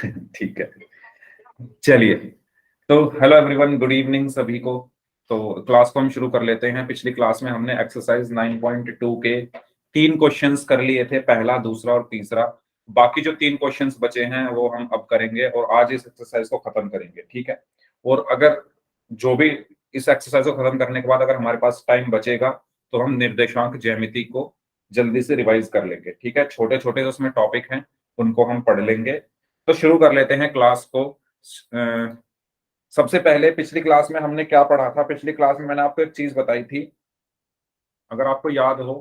ठीक है, चलिए। तो हेलो एवरीवन, गुड इवनिंग सभी को। तो क्लास को हम शुरू कर लेते हैं। पिछली क्लास में हमने एक्सरसाइज 9.2 के 3 क्वेश्चंस कर लिए थे, पहला, दूसरा और तीसरा। बाकी जो 3 क्वेश्चंस बचे हैं वो हम अब करेंगे और आज इस एक्सरसाइज को खत्म करेंगे, ठीक है। और अगर जो भी इस एक्सरसाइज को खत्म करने के बाद अगर हमारे पास टाइम बचेगा तो हम निर्देशांक ज्यामिति को जल्दी से रिवाइज कर लेंगे, ठीक है। छोटे छोटे जो उसमें टॉपिक हैं उनको हम पढ़ लेंगे। तो शुरू कर लेते हैं क्लास को। सबसे पहले पिछली क्लास में हमने क्या पढ़ा था? पिछली क्लास में मैंने आपको एक चीज बताई थी, अगर आपको याद हो,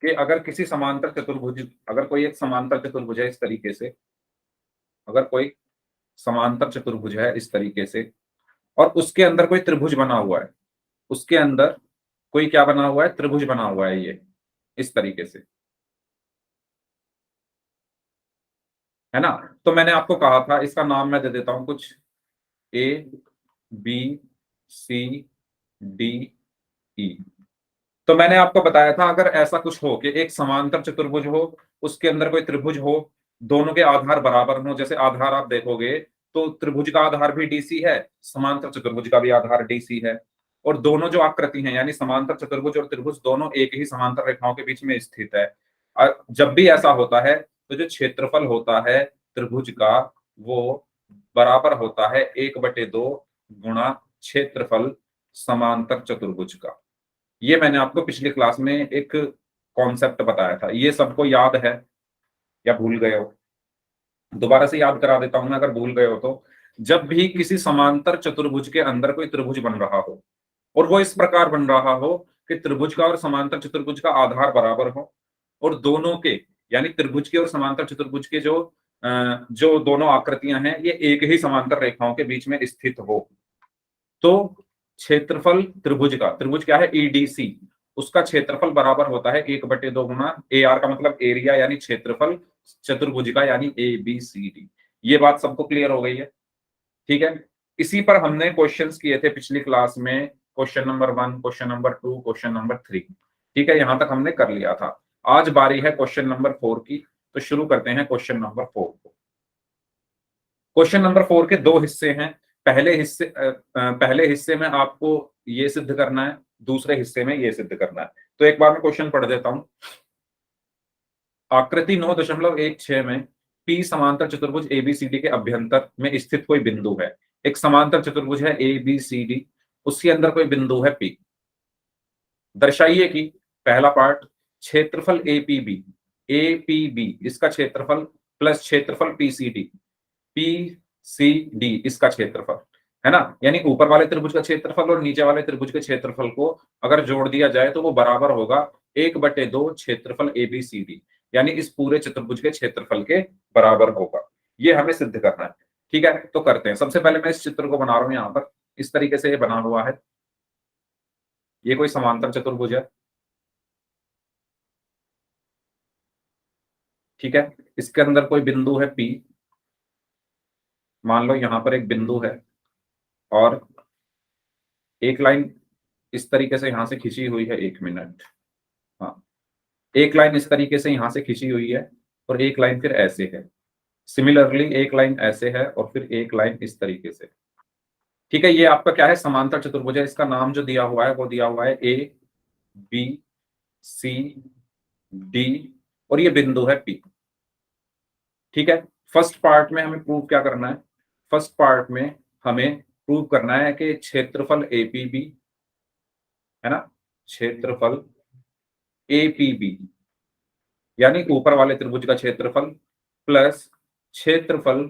कि अगर किसी समांतर चतुर्भुज, अगर कोई एक समांतर चतुर्भुज है इस तरीके से, अगर कोई समांतर चतुर्भुज है इस तरीके से और उसके अंदर कोई त्रिभुज बना हुआ है, उसके अंदर कोई क्या बना हुआ है? त्रिभुज बना हुआ है, ये इस तरीके से, है ना। तो मैंने आपको कहा था, इसका नाम मैं दे देता हूं कुछ, ए बी सी डी ई। तो मैंने आपको बताया था, अगर ऐसा कुछ हो कि एक समांतर चतुर्भुज हो, उसके अंदर कोई त्रिभुज हो, दोनों के आधार बराबर हो, जैसे आधार आप देखोगे तो त्रिभुज का आधार भी डीसी है, समांतर चतुर्भुज का भी आधार डीसी है, और दोनों जो आकृति हैं यानी समांतर चतुर्भुज और त्रिभुज दोनों एक ही समांतर रेखाओं के बीच में स्थित है। और जब भी ऐसा होता है तो जो क्षेत्रफल होता है त्रिभुज का वो बराबर होता है 1/2 गुणा क्षेत्रफल समांतर चतुर्भुज का। ये मैंने आपको पिछली क्लास में एक कॉन्सेप्ट बताया था। ये सबको याद है या भूल गए हो? दोबारा से याद करा देता हूं मैं, अगर भूल गए हो तो। जब भी किसी समांतर चतुर्भुज के अंदर कोई त्रिभुज बन रहा हो और वो इस प्रकार बन रहा हो कि त्रिभुज का और समांतर चतुर्भुज का आधार बराबर हो, और दोनों के यानी त्रिभुज के और समांतर चतुर्भुज के जो दोनों आकृतियां हैं ये एक ही समांतर रेखाओं के बीच में स्थित हो, तो क्षेत्रफल त्रिभुज का, त्रिभुज क्या है? ईडीसी, उसका क्षेत्रफल बराबर होता है 1/2 गुना ए आर का मतलब एरिया यानी क्षेत्रफल चतुर्भुज का यानी ए बी सी डी। ये बात सबको क्लियर हो गई है? ठीक है। इसी पर हमने क्वेश्चंस किए थे पिछली क्लास में, question number 1, question number 2, question number 3। ठीक है, यहां तक हमने कर लिया था। आज बारी है क्वेश्चन नंबर 4 की, तो शुरू करते हैं क्वेश्चन नंबर 4 को। क्वेश्चन नंबर 4 के 2 हिस्से हैं। पहले हिस्से में आपको ये सिद्ध करना है, दूसरे हिस्से में ये सिद्ध करना है। तो एक बार मैं क्वेश्चन पढ़ देता हूं। आकृति 9.16 में पी समांतर चतुर्भुज एबीसीडी के अभ्यंतर में स्थित कोई बिंदु है। एक समांतर चतुर्भुज है एबीसीडी, उसके अंदर कोई बिंदु है पी। दर्शाइए कि, पहला पार्ट, क्षेत्रफल एपीबी, एपीबी इसका क्षेत्रफल प्लस क्षेत्रफल पीसीडी, पीसीडी इसका क्षेत्रफल, है ना। यानी ऊपर वाले त्रिभुज का क्षेत्रफल और नीचे वाले त्रिभुज के क्षेत्रफल को अगर जोड़ दिया जाए तो वो बराबर होगा 1/2 क्षेत्रफल एबीसीडी, यानी इस पूरे चतुर्भुज के क्षेत्रफल के बराबर होगा। ये हमें सिद्ध करना है। ठीक है, तो करते हैं। सबसे पहले मैं इस चित्र को बना रहा हूं, यहां पर इस तरीके से ये बना हुआ है। ये कोई समांतर चतुर्भुज है, ठीक है। इसके अंदर कोई बिंदु है पी, मान लो यहां पर एक बिंदु है, और एक लाइन इस तरीके से यहां से खींची हुई है। 1 मिनट, हाँ, एक लाइन इस तरीके से यहां से खींची हुई है और एक लाइन फिर ऐसे है। सिमिलरली एक लाइन ऐसे है और फिर एक लाइन इस तरीके से। ठीक है, ये आपका क्या है? समांतर चतुर्भुज है। इसका नाम जो दिया हुआ है वो दिया हुआ है ए बी सी डी, और ये बिंदु है पी। ठीक है, फर्स्ट पार्ट में हमें प्रूव क्या करना है? फर्स्ट पार्ट में हमें प्रूव करना है कि क्षेत्रफल एपीबी, है ना, क्षेत्रफल एपीबी यानी ऊपर वाले त्रिभुज का क्षेत्रफल प्लस क्षेत्रफल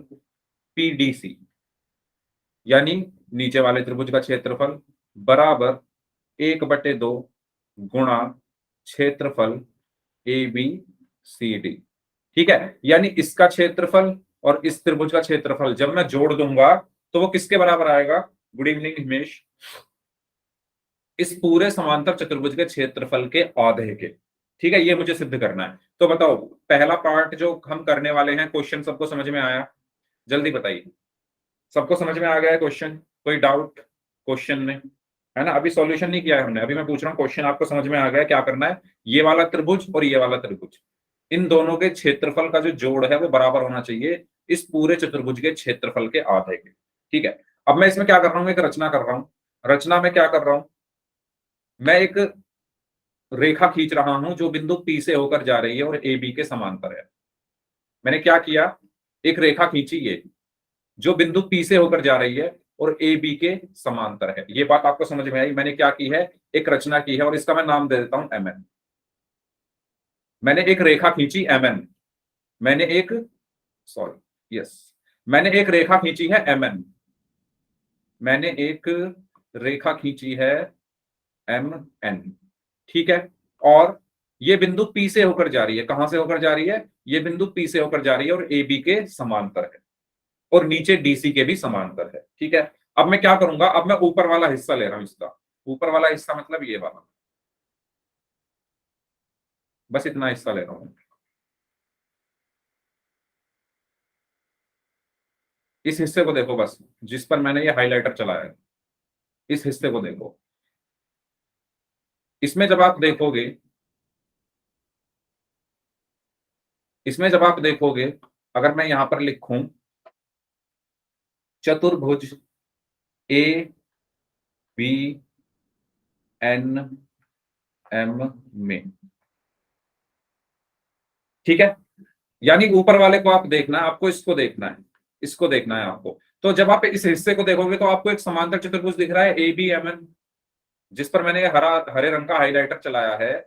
पीडीसी यानी नीचे वाले त्रिभुज का क्षेत्रफल बराबर 1/2 गुणा क्षेत्रफल ए बी सी डी। ठीक है, यानी इसका क्षेत्रफल और इस त्रिभुज का क्षेत्रफल जब मैं जोड़ दूंगा तो वो किसके बराबर आएगा? Good evening Himesh. इस पूरे समांतर चतुर्भुज के क्षेत्रफल के आधे के। ठीक है, ये मुझे सिद्ध करना है। तो बताओ, पहला पार्ट जो हम करने वाले हैं, क्वेश्चन सबको समझ में आया? जल्दी बताइए, सबको समझ में आ गया है क्वेश्चन? कोई डाउट क्वेश्चन में? है ना, अभी सॉल्यूशन नहीं किया है हमने, अभी मैं पूछ रहा हूँ क्वेश्चन आपको समझ में आ गया? क्या करना है? ये वाला त्रिभुज और ये वाला त्रिभुज, इन दोनों के क्षेत्रफल का जो जोड़ है वो बराबर होना चाहिए इस पूरे चतुर्भुज के क्षेत्रफल के आधे के। ठीक है, अब मैं इसमें क्या कर रहा हूं, एक रचना कर रहा हूं। रचना में क्या कर रहा हूं, मैं एक रेखा खींच रहा हूं जो बिंदु P से होकर जा रही है और ए बी के समांतर है। मैंने क्या किया, एक रेखा खींची ये जो बिंदु P से होकर जा रही है और ए बी के समांतर है। ये बात आपको समझ में आई? मैंने क्या की है, एक रचना की है और इसका मैं नाम दे देता हूं MN। मैंने एक रेखा खींची MN, मैंने एक सॉरी यस मैंने एक रेखा खींची है MN, मैंने एक रेखा खींची है MN। ठीक है, और ये बिंदु P से होकर जा रही है। कहां से होकर जा रही है? ये बिंदु P से होकर जा रही है और ए बी के समांतर है और नीचे DC के भी समांतर है। ठीक है, अब मैं क्या करूंगा, अब मैं ऊपर वाला हिस्सा ले रहा हूं इसका। ऊपर वाला हिस्सा मतलब ये वाला, बस इतना हिस्सा ले रहा हूं। इस हिस्से को देखो बस, जिस पर मैंने ये हाइलाइटर चलाया है, इस हिस्से को देखो। इसमें जब आप देखोगे, इसमें जब आप देखोगे, अगर मैं यहां पर लिखूं चतुर्भुज ए बी एन एम में, ठीक है, यानी ऊपर वाले को आप देखना है, आपको इसको देखना है, इसको देखना है आपको। तो जब आप इस हिस्से को देखोगे तो आपको एक समांतर चतुर्भुज दिख रहा है ए बी एम एन, जिस पर मैंने हरे रंग का हाइलाइटर चलाया है,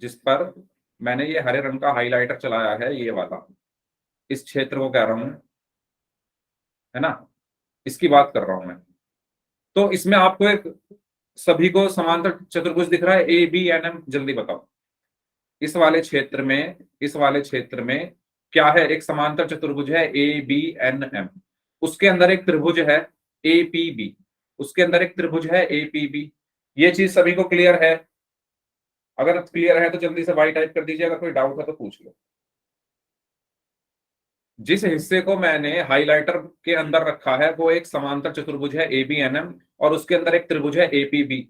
जिस पर मैंने ये हरे रंग का हाइलाइटर चलाया है, ये वाला, इस क्षेत्र को कह रहा हूं, है ना, इसकी बात कर रहा हूं मैं। तो इसमें आपको एक सभी को समांतर चतुर्भुज दिख रहा है ए बी एन एम, जल्दी बताओ। इस वाले क्षेत्र में, इस वाले क्षेत्र में क्या है, एक समांतर चतुर्भुज है ए बी एन एम, उसके अंदर एक त्रिभुज है ए पी बी, उसके अंदर एक त्रिभुज है ए पी बी। ये चीज सभी को क्लियर है? अगर क्लियर है तो जल्दी से वाई टाइप कर दीजिए, अगर कोई डाउट है तो पूछ लो। जिस हिस्से को मैंने हाइलाइटर के अंदर रखा है वो एक समांतर चतुर्भुज है ए बी एन एम और उसके अंदर एक त्रिभुज है ए पी बी,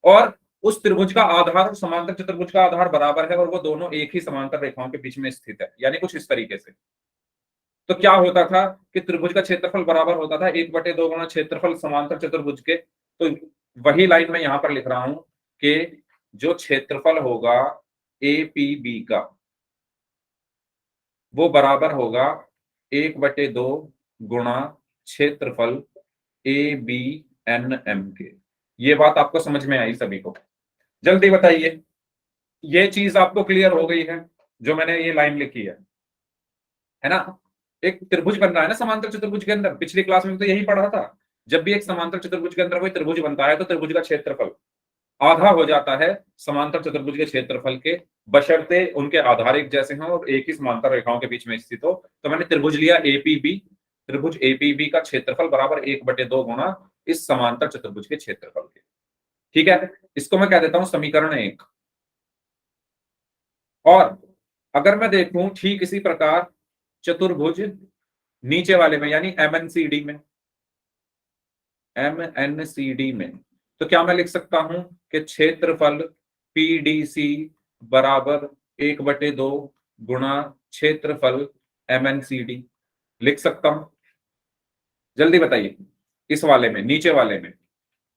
और उस त्रिभुज का आधार और समांतर चतुर्भुज का आधार बराबर है और वो दोनों एक ही समांतर रेखाओं के बीच में स्थित है, यानी कुछ इस तरीके से। तो क्या होता था कि त्रिभुज का क्षेत्रफल बराबर होता था 1/2 गुना क्षेत्रफल समांतर चतुर्भुज के। तो वही लाइन मैं यहां पर लिख रहा हूं कि जो क्षेत्रफल होगा ए पी बी का, वो बराबर होगा 1/2 गुणा क्षेत्रफल ए बी एन एम के। ये बात आपको समझ में आई सभी को? जल्दी बताइए, ये चीज आपको क्लियर हो गई है जो मैंने ये लाइन लिखी है ना? एक त्रिभुज बन रहा है ना समांतर चतुर्भुज के अंदर, पिछली क्लास में तो यही पढ़ा था। जब भी एक समांतर चतुर्भुज के अंदर कोई त्रिभुज बनता है तो त्रिभुज का क्षेत्रफल आधा हो जाता है समांतर चतुर्भुज के क्षेत्रफल के, बशर्ते उनके आधार एक जैसे हों और एक ही समांतर रेखाओं के बीच में स्थित हो। तो मैंने त्रिभुज लिया एपीबी, त्रिभुज एपीबी का क्षेत्रफल बराबर 1/2 गुना इस समांतर चतुर्भुज के क्षेत्रफल के। ठीक है, इसको मैं कह देता हूं समीकरण 1। और अगर मैं देखूं ठीक इसी प्रकार चतुर्भुज नीचे वाले में, यानी एमएनसीडी में, एमएनसीडी में, तो क्या मैं लिख सकता हूं कि क्षेत्रफल पीडीसी बराबर 1/2 गुणा क्षेत्रफल एमएनसीडी, लिख सकता हूं? जल्दी बताइए, इस वाले में, नीचे वाले में,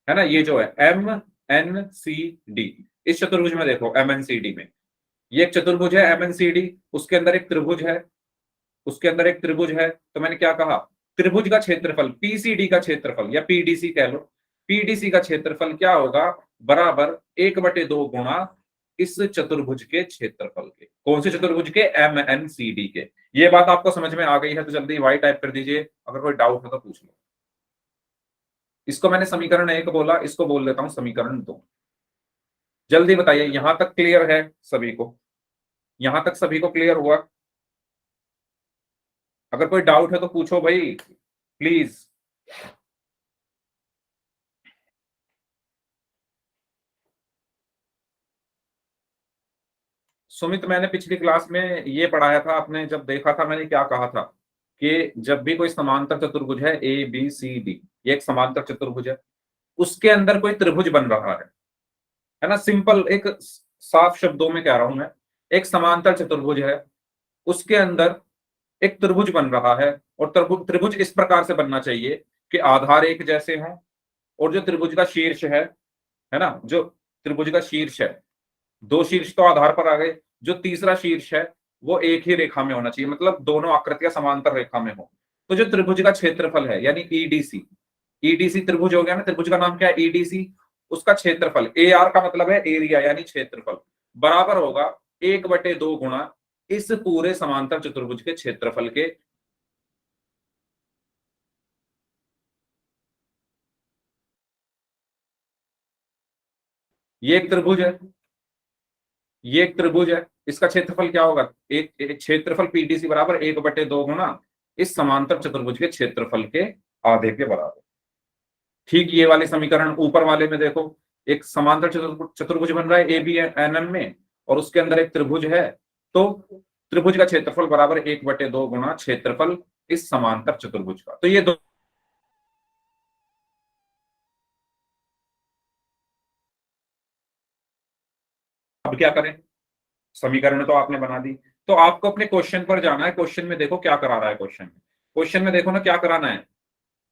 है ना, ये जो है एम एन सी डी, इस चतुर्भुज में देखो एमएनसीडी में, ये एक चतुर्भुज है एमएनसीडी, उसके अंदर एक त्रिभुज है, उसके अंदर एक त्रिभुज है। तो मैंने क्या कहा, त्रिभुज का क्षेत्रफल पीसीडी का क्षेत्रफल या पीडीसी कह लो, पीडीसी का क्षेत्रफल क्या होगा, बराबर 1/2 गुणा इस चतुर्भुज के क्षेत्रफल के। कौन से चतुर्भुज के? एमएनसीडी के। ये बात आपको समझ में आ गई है तो जल्दी वाई टाइप कर दीजिए, अगर कोई डाउट हो तो पूछ लो। इसको मैंने समीकरण 1 बोला, इसको बोल देता हूं समीकरण 2। जल्दी बताइए, यहां तक क्लियर है सभी को? यहां तक सभी को क्लियर हुआ? अगर कोई डाउट है तो पूछो भाई, प्लीज। सुमित, मैंने पिछली क्लास में ये पढ़ाया था, आपने जब देखा था मैंने क्या कहा था कि जब भी कोई समांतर चतुर्भुज है ए बी सी डी, ये एक समांतर चतुर्भुज है, उसके अंदर कोई त्रिभुज बन रहा है ना, सिंपल एक साफ शब्दों में कह रहा हूं मैं, एक समांतर चतुर्भुज है उसके अंदर एक त्रिभुज बन रहा है, और त्रिभुज इस प्रकार से बनना चाहिए कि आधार एक जैसे हों, और जो त्रिभुज का शीर्ष है ना, जो त्रिभुज का शीर्ष है, दो शीर्ष तो आधार पर आ गए, जो तीसरा शीर्ष है वो एक ही रेखा में होना चाहिए, मतलब दोनों आकृतियां समांतर रेखा में हो। तो जो त्रिभुज का क्षेत्रफल है यानी ईडीसी, ईडीसी त्रिभुज हो गया ना, त्रिभुज का नाम क्या है, ईडीसी, उसका क्षेत्रफल ए आर का मतलब है एरिया यानी क्षेत्रफल, बराबर होगा 1/2 गुणा इस पूरे समांतर चतुर्भुज के क्षेत्रफल के। ये एक त्रिभुज है, ये एक त्रिभुज है, इसका क्षेत्रफल क्या होगा, एक क्षेत्रफल पीडीसी बराबर 1/2 गुणा इस समांतर चतुर्भुज के क्षेत्रफल के आधे के बराबर। ठीक ये वाले समीकरण ऊपर वाले में देखो, एक समांतर चतुर्भुज बन रहा है ए बी एन एम में, और उसके अंदर एक त्रिभुज है, तो त्रिभुज का क्षेत्रफल बराबर 1/2 गुणा क्षेत्रफल इस समांतर चतुर्भुज का। तो ये दो, अब क्या करें, समीकरण तो आपने बना दी, तो आपको अपने क्वेश्चन पर जाना है। क्वेश्चन में देखो क्या करा रहा है, क्वेश्चन में देखो ना क्या कराना है,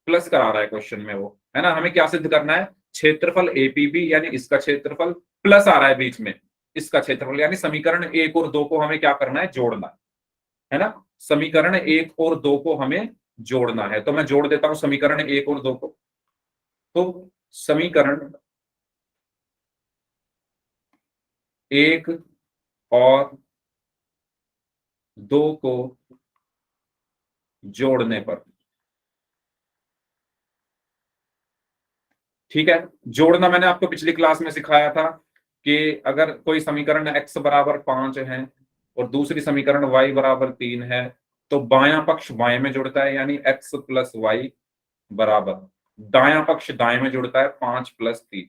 प्लस करा रहा है क्वेश्चन में वो, है ना। हमें क्या सिद्ध करना है, क्षेत्रफल एपीबी यानी इसका क्षेत्रफल, प्लस आ रहा है बीच में इसका क्षेत्रफल, यानी समीकरण 1 और 2 को हमें क्या करना है, जोड़ना है ना। समीकरण 1 और 2 को हमें जोड़ना है, तो मैं जोड़ देता हूं समीकरण 1 और 2 को। तो समीकरण 1 और 2 को जोड़ने पर, ठीक है, जोड़ना मैंने आपको पिछली क्लास में सिखाया था कि अगर कोई समीकरण x बराबर 5 है और दूसरी समीकरण y बराबर 3 है, तो बायां पक्ष बाएं में जुड़ता है, यानी x प्लस वाई बराबर, दायां पक्ष दाएं में जुड़ता है 5 + 3,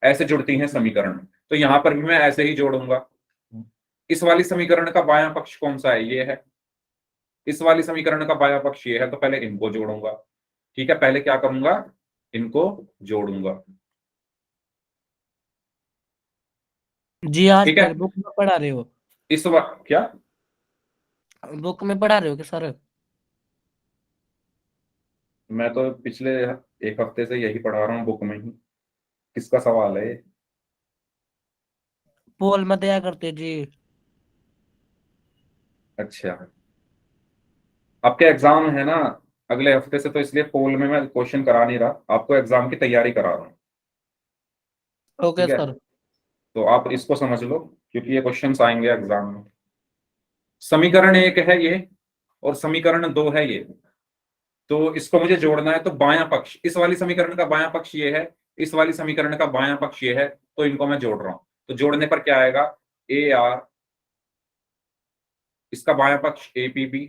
ऐसे जुड़ती हैं समीकरण। तो यहां पर भी मैं ऐसे ही जोड़ूंगा। इस वाली समीकरण का बायां पक्ष कौन सा है, ये है, इस वाली समीकरण का बायां पक्ष ये है, तो पहले इनको जोड़ूंगा। ठीक है, पहले क्या करूंगा, इनको जोड़ूंगा। जी आज ठीक है, बुक में पढ़ा रहे हो, इस बार क्या, बुक में पढ़ा रहे हो कि सर? मैं तो पिछले 1 हफ्ते से यही पढ़ा रहा हूँ बुक में ही। किसका सवाल है ये? पोल में दिया करते जी। अच्छा, आपके एग्जाम है ना अगले हफ्ते से, तो इसलिए पोल में मैं क्वेश्चन करा नहीं रहा, आपको एग्जाम की तैयारी करा रहा हूँ। ओके ठीक है, सर। तो आप इसको समझ लो, क्योंकि ये क्वेश्चंस आएंगे एग्जाम में। समीकरण 1 है ये, और समीकरण 2 है ये, तो इसको मुझे जोड़ना है। तो बायां पक्ष, इस वाली समीकरण का बायां पक्ष ये है, इस वाली समीकरण का बायां पक्ष ये है, तो इनको मैं जोड़ रहा हूं। तो जोड़ने पर क्या आएगा, ए आर, इसका बायां पक्ष ए पी बी,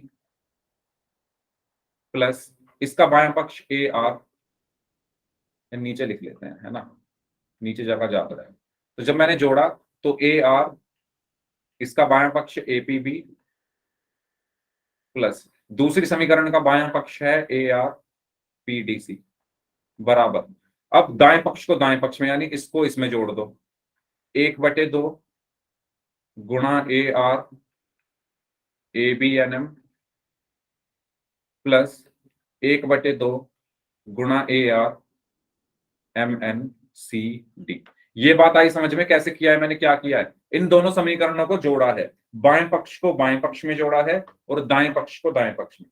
प्लस इसका बायां पक्ष ए आर, नीचे लिख लेते हैं, है ना, नीचे जगह ज्यादा है। तो जब मैंने जोड़ा, तो ए आर, इसका बायां पक्ष ए पी बी, प्लस दूसरी समीकरण का बायां पक्ष है A R P D C, बराबर। अब दाएं पक्ष को दाएं पक्ष में, यानी इसको इसमें जोड़ दो, 1/2 गुणा A R A B N M, plus 1/2 गुणा A R M N C D. ये बात आई समझ में, कैसे किया है मैंने, क्या किया है, इन दोनों समीकरणों को जोड़ा है, बाएं पक्ष को बाएं पक्ष में जोड़ा है और दाएं पक्ष को दाएं पक्ष में।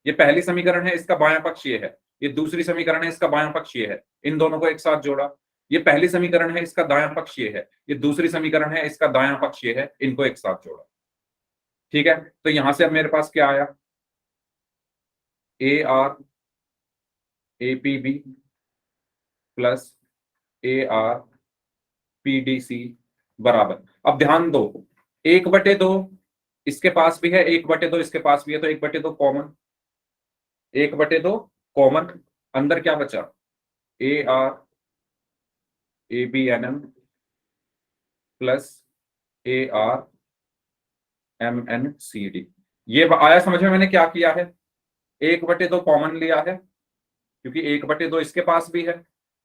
ये पहली समीकरण है, इसका बायां पक्ष ये है, ये दूसरी समीकरण है, इसका बायां पक्ष ये है, इन दोनों को एक साथ जोड़ा। ये पहली समीकरण है, इसका दायां पक्ष ये है, ये दूसरी समीकरण है, इसका दायां पक्ष ये है, इनको एक साथ जोड़ा। ठीक है, तो यहां से अब मेरे पास क्या आया, A R A P B plus A R P D C बराबर। अब ध्यान दो, 1/2 इसके पास भी है, 1/2 इसके पास भी है, तो 1/2 कॉमन, 1/2 कॉमन, अंदर क्या बचा, A R A B N M plus A R M N C D. ये आया समझ में मैंने क्या किया है, 1/2 कॉमन लिया है, क्योंकि 1/2 इसके पास भी है,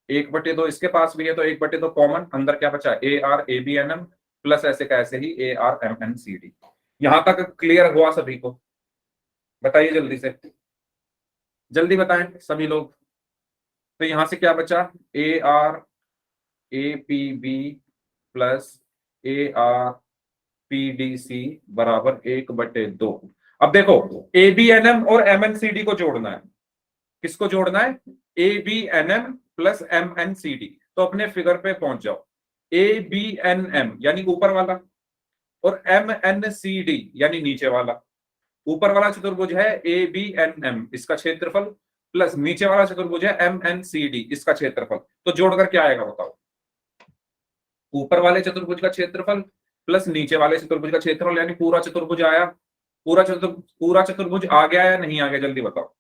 1/2 इसके पास भी है, तो 1/2 कॉमन, अंदर क्या बचा, A R A B N M plus ऐसे का ऐसे ही A R M N C D. यहां तक क्लियर हुआ सभी को? बताइए जल्दी से, जल्दी बताएं सभी लोग। तो यहां से क्या बचा? A R A P B plus A R P D C बराबर 1/2। अब देखो, ए बी एन एम और एम एन सी डी को जोड़ना है। किसको जोड़ना है? A B N M plus M N C D. तो अपने फिगर पे पहुंच जाओ। ए बी एन एम यानी ऊपर वाला, और एम एन सी डी यानी नीचे वाला। ऊपर वाला चतुर्भुज है ए बी एन एम, इसका क्षेत्रफल, प्लस नीचे वाला चतुर्भुज है एम एन सी डी, इसका क्षेत्रफल। तो जोड़कर क्या आएगा बताओ? ऊपर वाले चतुर्भुज का क्षेत्रफल प्लस नीचे वाले चतुर्भुज का क्षेत्रफल, यानी पूरा चतुर्भुज आया। पूरा चतुर्भुज आ गया या नहीं आ गया, जल्दी बताओ?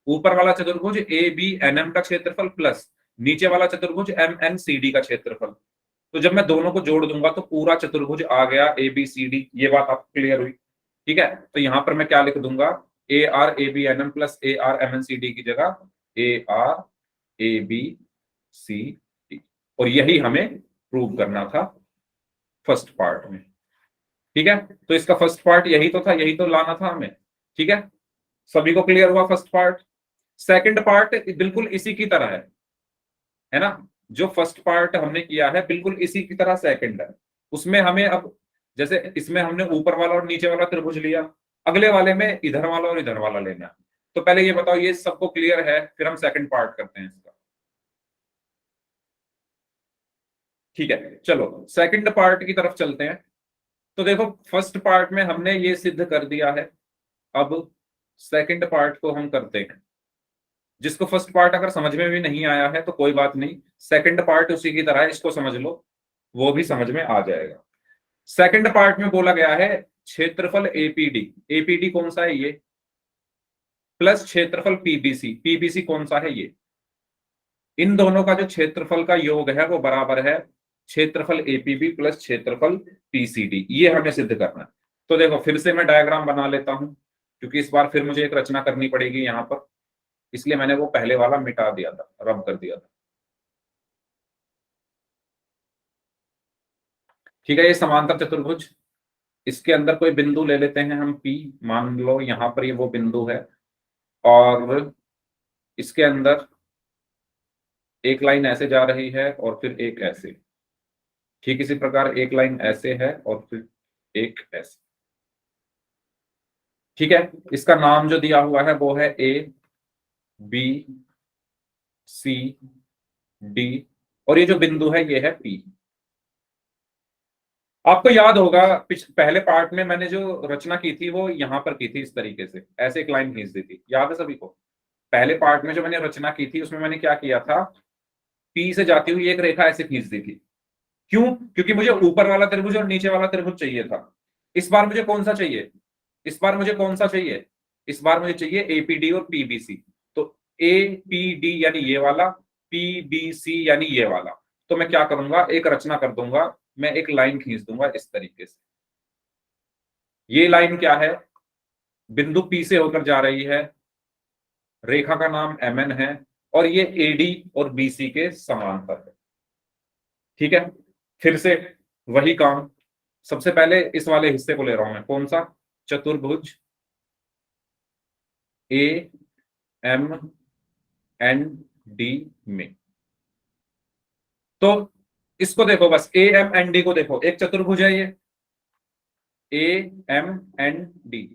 ऊपर वाला चतुर्भुज ए बी एन एम का क्षेत्रफल प्लस नीचे वाला चतुर्भुज एम एन सी डी का क्षेत्रफल। तो जब मैं दोनों को जोड़ दूंगा तो पूरा चतुर्भुज आ गया ए बी सी डी। ये बात आपको क्लियर हुई? ठीक है, तो यहां पर मैं क्या लिख दूंगा? A R A B N M plus A R M N C D की जगह A R A B C D. और यही हमें प्रूव करना था फर्स्ट पार्ट में। ठीक है, तो इसका फर्स्ट पार्ट यही तो था, यही तो लाना था हमें। ठीक है, सभी को क्लियर हुआ फर्स्ट पार्ट? सेकंड पार्ट बिल्कुल इसी की तरह है ना? जो फर्स्ट पार्ट हमने किया है बिल्कुल इसी की तरह सेकंड है। उसमें हमें अब, जैसे इसमें हमने ऊपर वाला और नीचे वाला त्रिभुज लिया, अगले वाले में इधर वाला और इधर वाला लेना है। तो पहले ये बताओ, ये सबको क्लियर है? फिर हम सेकंड पार्ट करते हैं इसका। ठीक है, चलो सेकंड पार्ट की तरफ चलते हैं। तो देखो, फर्स्ट पार्ट में हमने ये सिद्ध कर दिया है। अब सेकंड पार्ट को हम करते हैं। जिसको फर्स्ट पार्ट अगर समझ में भी नहीं आया है तो कोई बात नहीं, सेकंड पार्ट उसी की तरह है, इसको समझ लो, वो भी समझ में आ जाएगा। सेकंड पार्ट में बोला गया है क्षेत्रफल एपीडी, एपीडी कौन सा है? ये प्लस क्षेत्रफल पीबीसी, पीबीसी कौन सा है? ये। इन दोनों का जो क्षेत्रफल का योग है वो बराबर है क्षेत्रफल एपीबी प्लस क्षेत्रफल पीसीडी। ये हमें सिद्ध करना है। तो देखो, फिर से मैं डायग्राम बना लेता हूं, क्योंकि इस बार फिर मुझे एक रचना करनी पड़ेगी यहां पर, इसलिए मैंने वो पहले वाला मिटा दिया था, रब कर दिया था। ठीक है, ये समांतर चतुर्भुज, इसके अंदर कोई बिंदु ले लेते हैं हम P, मान लो यहां पर ये वो बिंदु है, और इसके अंदर एक लाइन ऐसे जा रही है और फिर एक ऐसे। ठीक इसी प्रकार एक लाइन ऐसे है और फिर एक ऐसे। ठीक है, इसका नाम जो दिया हुआ है वो है ए बी सी डी, और ये जो बिंदु है ये है P। आपको याद होगा पहले पार्ट में मैंने जो रचना की थी वो यहां पर की थी, इस तरीके से ऐसे एक लाइन खींच दी थी, याद है सभी को? पहले पार्ट में जो मैंने रचना की थी उसमें मैंने क्या किया था? P से जाती हुई एक रेखा ऐसे खींच दी थी। क्यों? क्योंकि मुझे ऊपर वाला त्रिभुज और नीचे वाला त्रिभुज चाहिए था। इस बार मुझे कौन सा चाहिए? इस बार मुझे कौन सा चाहिए? इस बार मुझे चाहिए एपीडी और पीबीसी। तो एपीडी यानी ये वाला, पीबीसी यानी ये वाला। तो मैं क्या करूंगा, एक रचना कर दूंगा, मैं एक लाइन खींच दूंगा इस तरीके से। ये लाइन क्या है? बिंदु P से होकर जा रही है, रेखा का नाम MN है, और ये AD और BC के समांतर है। ठीक है, फिर से वही काम। सबसे पहले इस वाले हिस्से को ले रहा हूं मैं, कौन सा? चतुर्भुज AMND में। तो इसको देखो, बस AMND को देखो, एक चतुर्भुज है ये AMND,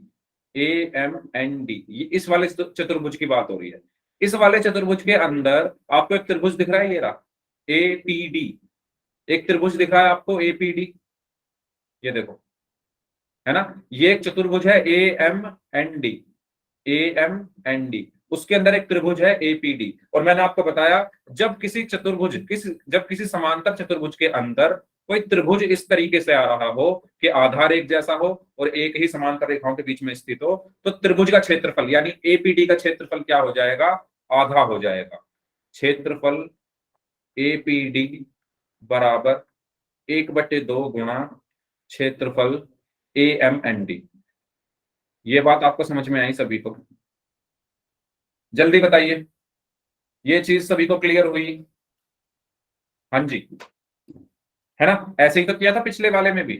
AMND, ये इस वाले चतुर्भुज की बात हो रही है। इस वाले चतुर्भुज के अंदर आपको एक त्रिभुज दिख रहा है, ये रहा APD। एक त्रिभुज दिख रहा है आपको APD, ये देखो, है ना? ये एक चतुर्भुज है AMND, AMND, उसके अंदर एक त्रिभुज है APD। और मैंने आपको बताया, जब किसी समांतर चतुर्भुज के अंदर कोई त्रिभुज इस तरीके से आ रहा हो कि आधार एक जैसा हो और एक ही समांतर रेखाओं के बीच में स्थित हो, तो त्रिभुज का क्षेत्रफल यानी APD का क्षेत्रफल क्या हो जाएगा? आधा हो जाएगा। क्षेत्रफल APD बराबर 1/2 गुणा क्षेत्रफल AMND। ये बात आपको समझ में आई सभी को? जल्दी बताइए, ये चीज सभी को क्लियर हुई? हाँ जी, है ना? ऐसे ही तो किया था पिछले वाले में भी।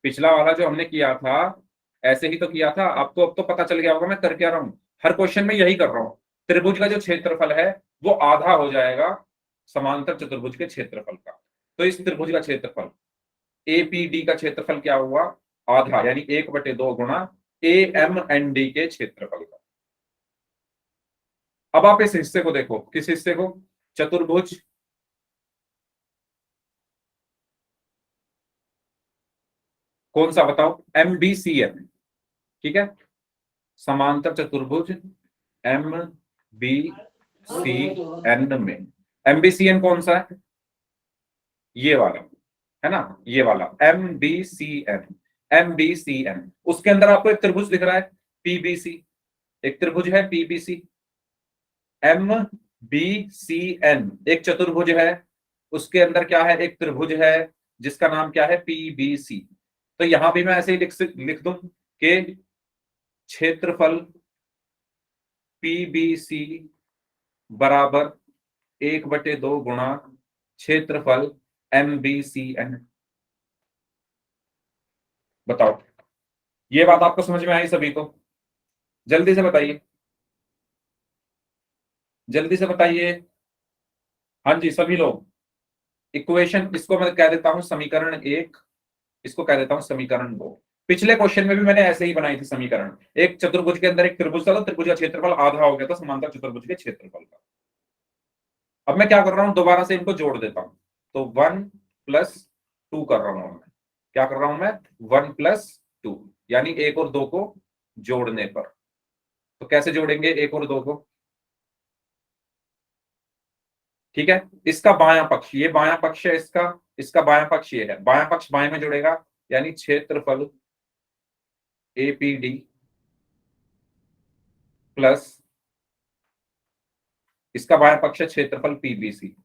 पिछला वाला जो हमने किया था, ऐसे ही तो किया था आपको, अब तो पता चल गया होगा मैं कर क्या रहा हूं। हर क्वेश्चन में यही कर रहा हूं। त्रिभुज का जो क्षेत्रफल है वो आधा हो जाएगा समांतर चतुर्भुज के क्षेत्रफल का। तो इस त्रिभुज का क्षेत्रफल एपीडी का क्षेत्रफल क्या हुआ, आधा, यानी 1/2 गुणा ए एम एन डी के क्षेत्रफल का। अब आप इस हिस्से को देखो, किस हिस्से को, चतुर्भुज कौन सा बताओ, MBCN, ठीक है, समांतर चतुर्भुज एम बी सी एन में MBCN कौन सा है, ये वाला है ना, ये वाला MBCN। उसके अंदर आपको एक त्रिभुज दिख रहा है PBC, एक त्रिभुज है PBC। MBCN एक चतुर्भुज है, उसके अंदर क्या है, एक त्रिभुज है जिसका नाम क्या है, PBC। तो यहां भी मैं ऐसे ही लिख दूं कि क्षेत्रफल PBC बराबर 1/2 गुणा क्षेत्रफल MBCN। बताओ, ये बात आपको समझ में आई सभी को? जल्दी से बताइए, जल्दी से बताइए। हाँ जी सभी लोग। इक्वेशन, इसको मैं कह देता हूं समीकरण 1, इसको कह देता हूं समीकरण 2। पिछले क्वेश्चन में भी मैंने ऐसे ही बनाई थी समीकरण। एक चतुर्भुज के अंदर एक त्रिभुज था, तो त्रिभुज का क्षेत्रफल आधा हो गया था समांतर चतुर्भुज के क्षेत्रफल का। अब मैं क्या कर रहा हूं, दोबारा से इनको जोड़ देता हूं। तो 1+2 कर रहा हूं मैं, क्या कर रहा हूं मैं, 1+2, यानी 1 और 2 को जोड़ने पर। तो कैसे जोड़ेंगे 1 और 2 को, ठीक है, इसका बायां पक्ष, ये बायां पक्ष है इसका, इसका बायां पक्ष ये है, बायां पक्ष बाएं में जुड़ेगा, यानी क्षेत्रफल एपीडी प्लस इसका बायां पक्ष है क्षेत्रफल पीबीसी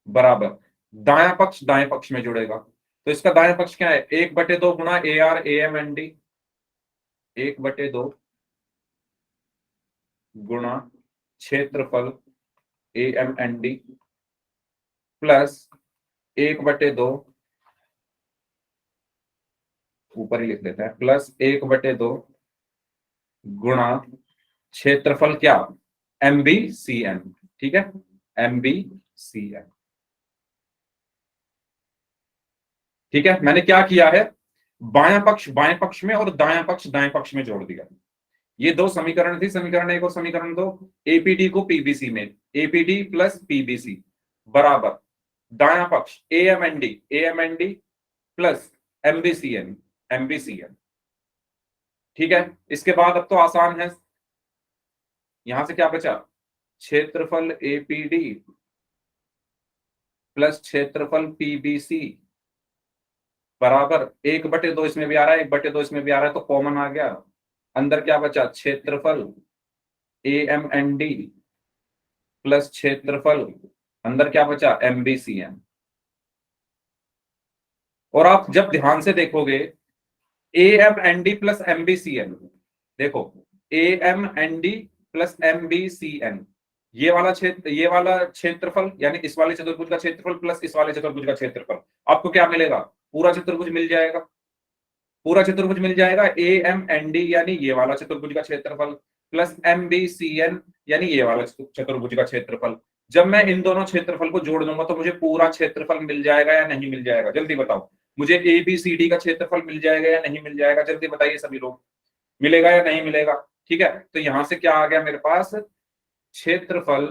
बराबर दायां पक्ष दाएं पक्ष में जुड़ेगा। तो इसका दायां पक्ष क्या है, 1/2 गुणा AR/AM/ND, 1/2 गुणा क्षेत्रफल AMND प्लस 1/2, ऊपर ही लिख देते हैं, प्लस 1/2 गुणा क्षेत्रफल क्या, MBCN, ठीक है, MBCN। ठीक है, मैंने क्या किया है, बायां पक्ष बाएं पक्ष में और दायां पक्ष दाएं पक्ष में जोड़ दिया। ये दो समीकरण थी, समीकरण 1 और समीकरण 2, एपीडी को पीबीसी में, एपीडी प्लस पीबीसी बराबर दायां पक्ष एएमएनडी प्लस एमबीसीएन। ठीक है, इसके बाद अब तो आसान है, यहां से क्या बचा, क्षेत्रफल एपीडी प्लस क्षेत्रफल पीबीसी बराबर 1/2, इसमें भी आ रहा है 1/2, इसमें भी आ रहा है, तो कॉमन आ गया, अंदर क्या बचा, क्षेत्रफल AMND प्लस क्षेत्रफल, अंदर क्या बचा, MBCN। और आप जब ध्यान से देखोगे AMND प्लस MBCN, देखो AMND प्लस MBCN, ये वाला क्षेत्र, ये वाला क्षेत्रफल, यानी इस वाले चतुर्भुज का क्षेत्रफल प्लस इस वाले चतुर्भुज का क्षेत्रफल, आपको क्या मिलेगा, पूरा चतुर्भुज मिल जाएगा, पूरा चतुर्भुज मिल जाएगा। AMND यानी ये वाला चतुर्भुज का क्षेत्रफल प्लस MBCN यानी ये वाला चतुर्भुज का क्षेत्रफल। जब मैं इन दोनों क्षेत्रफल को जोड़ दूंगा तो मुझे पूरा क्षेत्रफल मिल जाएगा या नहीं मिल जाएगा, जल्दी बताओ, मुझे ABCD का क्षेत्रफल मिल जाएगा या नहीं मिल जाएगा, जल्दी बताइए सभी लोग, मिलेगा या नहीं मिलेगा। ठीक है, तो यहां से क्या आ गया मेरे पास, क्षेत्रफल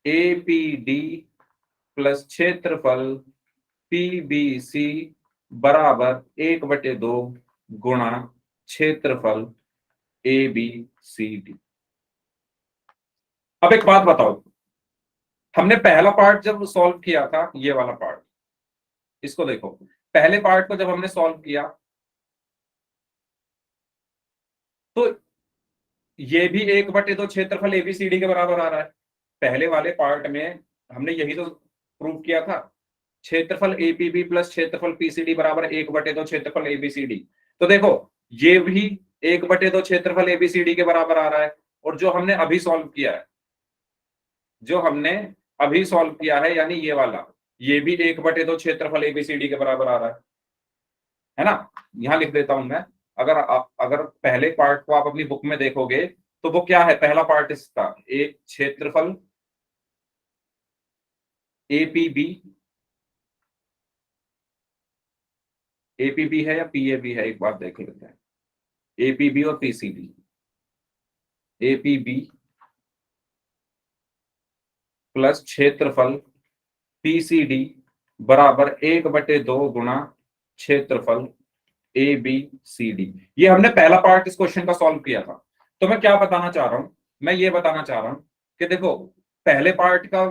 APD प्लस क्षेत्रफल PBC बराबर 1/2 गुणा क्षेत्रफल ABCD। अब एक बात बताओ, हमने पहला पार्ट जब सॉल्व किया था, ये वाला पार्ट, इसको देखो, पहले पार्ट को जब हमने सॉल्व किया तो ये भी 1/2 क्षेत्रफल ABCD के बराबर आ रहा है। पहले वाले पार्ट में हमने यही तो प्रूव किया था, क्षेत्रफल APB प्लस क्षेत्रफल PCD बराबर 1/2 क्षेत्रफल ABCD। तो देखो ये भी 1/2 क्षेत्रफल ABCD के बराबर आ रहा है, और जो हमने अभी सॉल्व किया है, जो हमने अभी सॉल्व किया है, यानी ये वाला ये भी 1/2 क्षेत्रफल एबीसीडी के बराबर आ रहा है ना। यहां लिख देता हूं मैं। अगर पहले पार्ट को आप अपनी बुक में देखोगे तो वो क्या है, पहला पार्ट इसका एक क्षेत्रफल एपीबी, एपीबी है या पीएबी है, एक बार देख लेते हैं। एपीबी और पीसीबी, एपीबी प्लस क्षेत्रफल पीसीडी बराबर 1/2 गुणा क्षेत्रफल ए बी सी डी। ये हमने पहला पार्ट इस क्वेश्चन का सॉल्व किया था। तो मैं क्या बताना चाह रहा हूं, मैं ये बताना चाह रहा हूं कि देखो पहले पार्ट का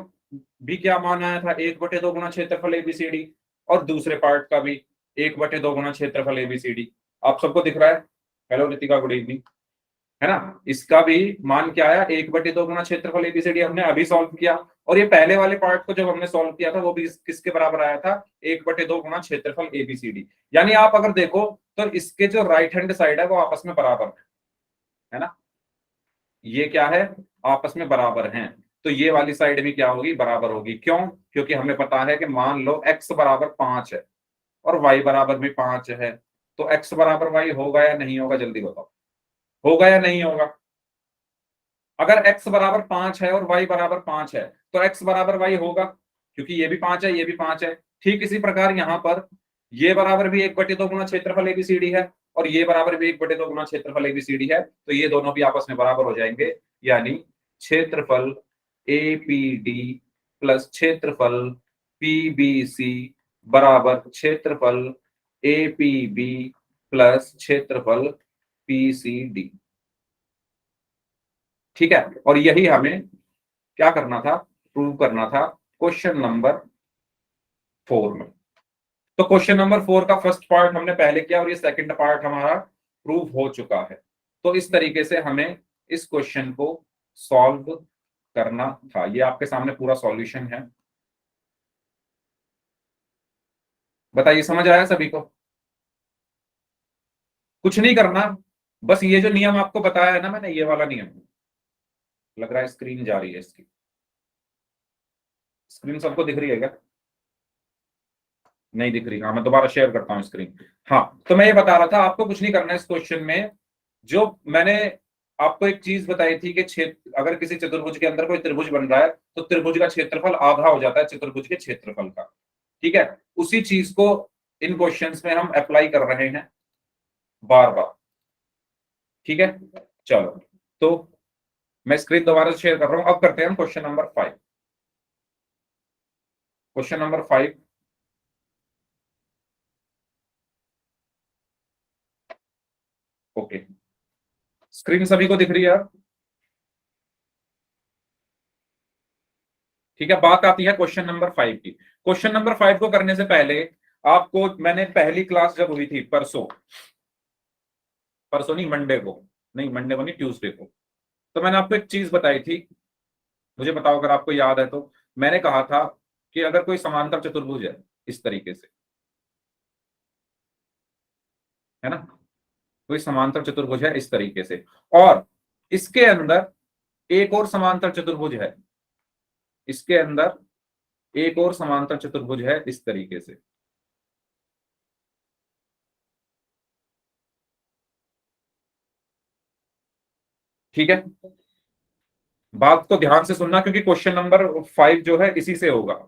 भी क्या मान आया था, 1/2 गुणा क्षेत्रफल एबीसीडी, और दूसरे पार्ट का भी 1/2 गुणा क्षेत्रफल एबीसीडी। आप सबको दिख रहा है? हेलो रितिका, गुड इवनिंग, है ना। इसका भी मान क्या आया, 1/2 गुणा क्षेत्रफल एबीसीडी हमने अभी सॉल्व किया। और ये पहले वाले पार्ट को जब हमने सॉल्व किया था वो भी किसके बराबर आया था, 1/2 गुणा क्षेत्रफल एबीसीडी। यानी आप अगर देखो तो इसके जो राइट हैंड साइड है वो आपस में बराबर है ना। ये क्या है, आपस में बराबर हैं। तो ये वाली साइड भी क्या होगी, बराबर होगी। क्यों? क्योंकि हमें पता है कि मान लो x बराबर 5 है और y बराबर भी 5 है, तो x बराबर y होगा या नहीं होगा, जल्दी बताओ, होगा या नहीं होगा? अगर x बराबर 5 है और y बराबर 5 है तो x बराबर y होगा, क्योंकि ये भी 5 है ये भी 5 है। ठीक इसी प्रकार यहां पर ये बराबर भी 1/2 गुणा क्षेत्रफल एबीसीडी है और ये बराबर भी 1/2 गुणा क्षेत्रफल एबीसीडी है, तो ये दोनों भी आपस में बराबर हो जाएंगे। यानी क्षेत्रफल एपीडी प्लस क्षेत्रफल पीबीसी बराबर क्षेत्रफल एपीबी प्लस क्षेत्रफल पीसीडी। ठीक है, और यही हमें क्या करना था, प्रूव करना था क्वेश्चन नंबर 4 में। तो क्वेश्चन नंबर 4 का फर्स्ट पार्ट हमने पहले किया और ये सेकंड पार्ट हमारा प्रूव हो चुका है। तो इस तरीके से हमें इस क्वेश्चन को सॉल्व करना था। ये आपके सामने पूरा सॉल्यूशन है। बताइए, समझ आया सभी को? कुछ नहीं करना, बस ये जो नियम आपको बताया है ना मैंने, ये वाला नियम। लग रहा है स्क्रीन जा रही है इसकी, स्क्रीन सबको दिख रही है क्या? नहीं दिख रही? हाँ, मैं दोबारा शेयर करता हूँ स्क्रीन। हाँ, तो मैं ये बता रहा था आपको कुछ नहीं करना है इस क्वेश्चन में। जो मैंने आपको एक चीज बताई थी कि क्षेत्र, अगर किसी चतुर्भुज के अंदर कोई त्रिभुज बन रहा है तो त्रिभुज का क्षेत्रफल आधा हो जाता है चतुर्भुज के क्षेत्रफल का। ठीक है, उसी चीज को इन क्वेश्चंस में हम अप्लाई कर रहे हैं बार बार। ठीक है, चलो, तो मैं स्क्रीन दोबारा शेयर कर रहा हूं। अब करते हैं हम question number 5। Question number 5, okay, screen सभी को दिख रही है यार? ठीक है, बात आती है क्वेश्चन नंबर 5 की। क्वेश्चन नंबर 5 को करने से पहले आपको, मैंने पहली क्लास जब हुई थी परसों, परसों नहीं मंडे को, नहीं मंडे को नहीं, ट्यूसडे को, तो मैंने आपको एक चीज बताई थी। मुझे बताओ अगर आपको याद है तो। मैंने कहा था कि अगर कोई समांतर चतुर्भुज है इस तरीके से, है ना, कोई समांतर चतुर्भुज है इस तरीके से, और इसके अंदर एक और समांतर चतुर्भुज है, इसके अंदर एक और समांतर चतुर्भुज है इस तरीके से। ठीक है, बात को ध्यान से सुनना क्योंकि क्वेश्चन नंबर 5 जो है इसी से होगा।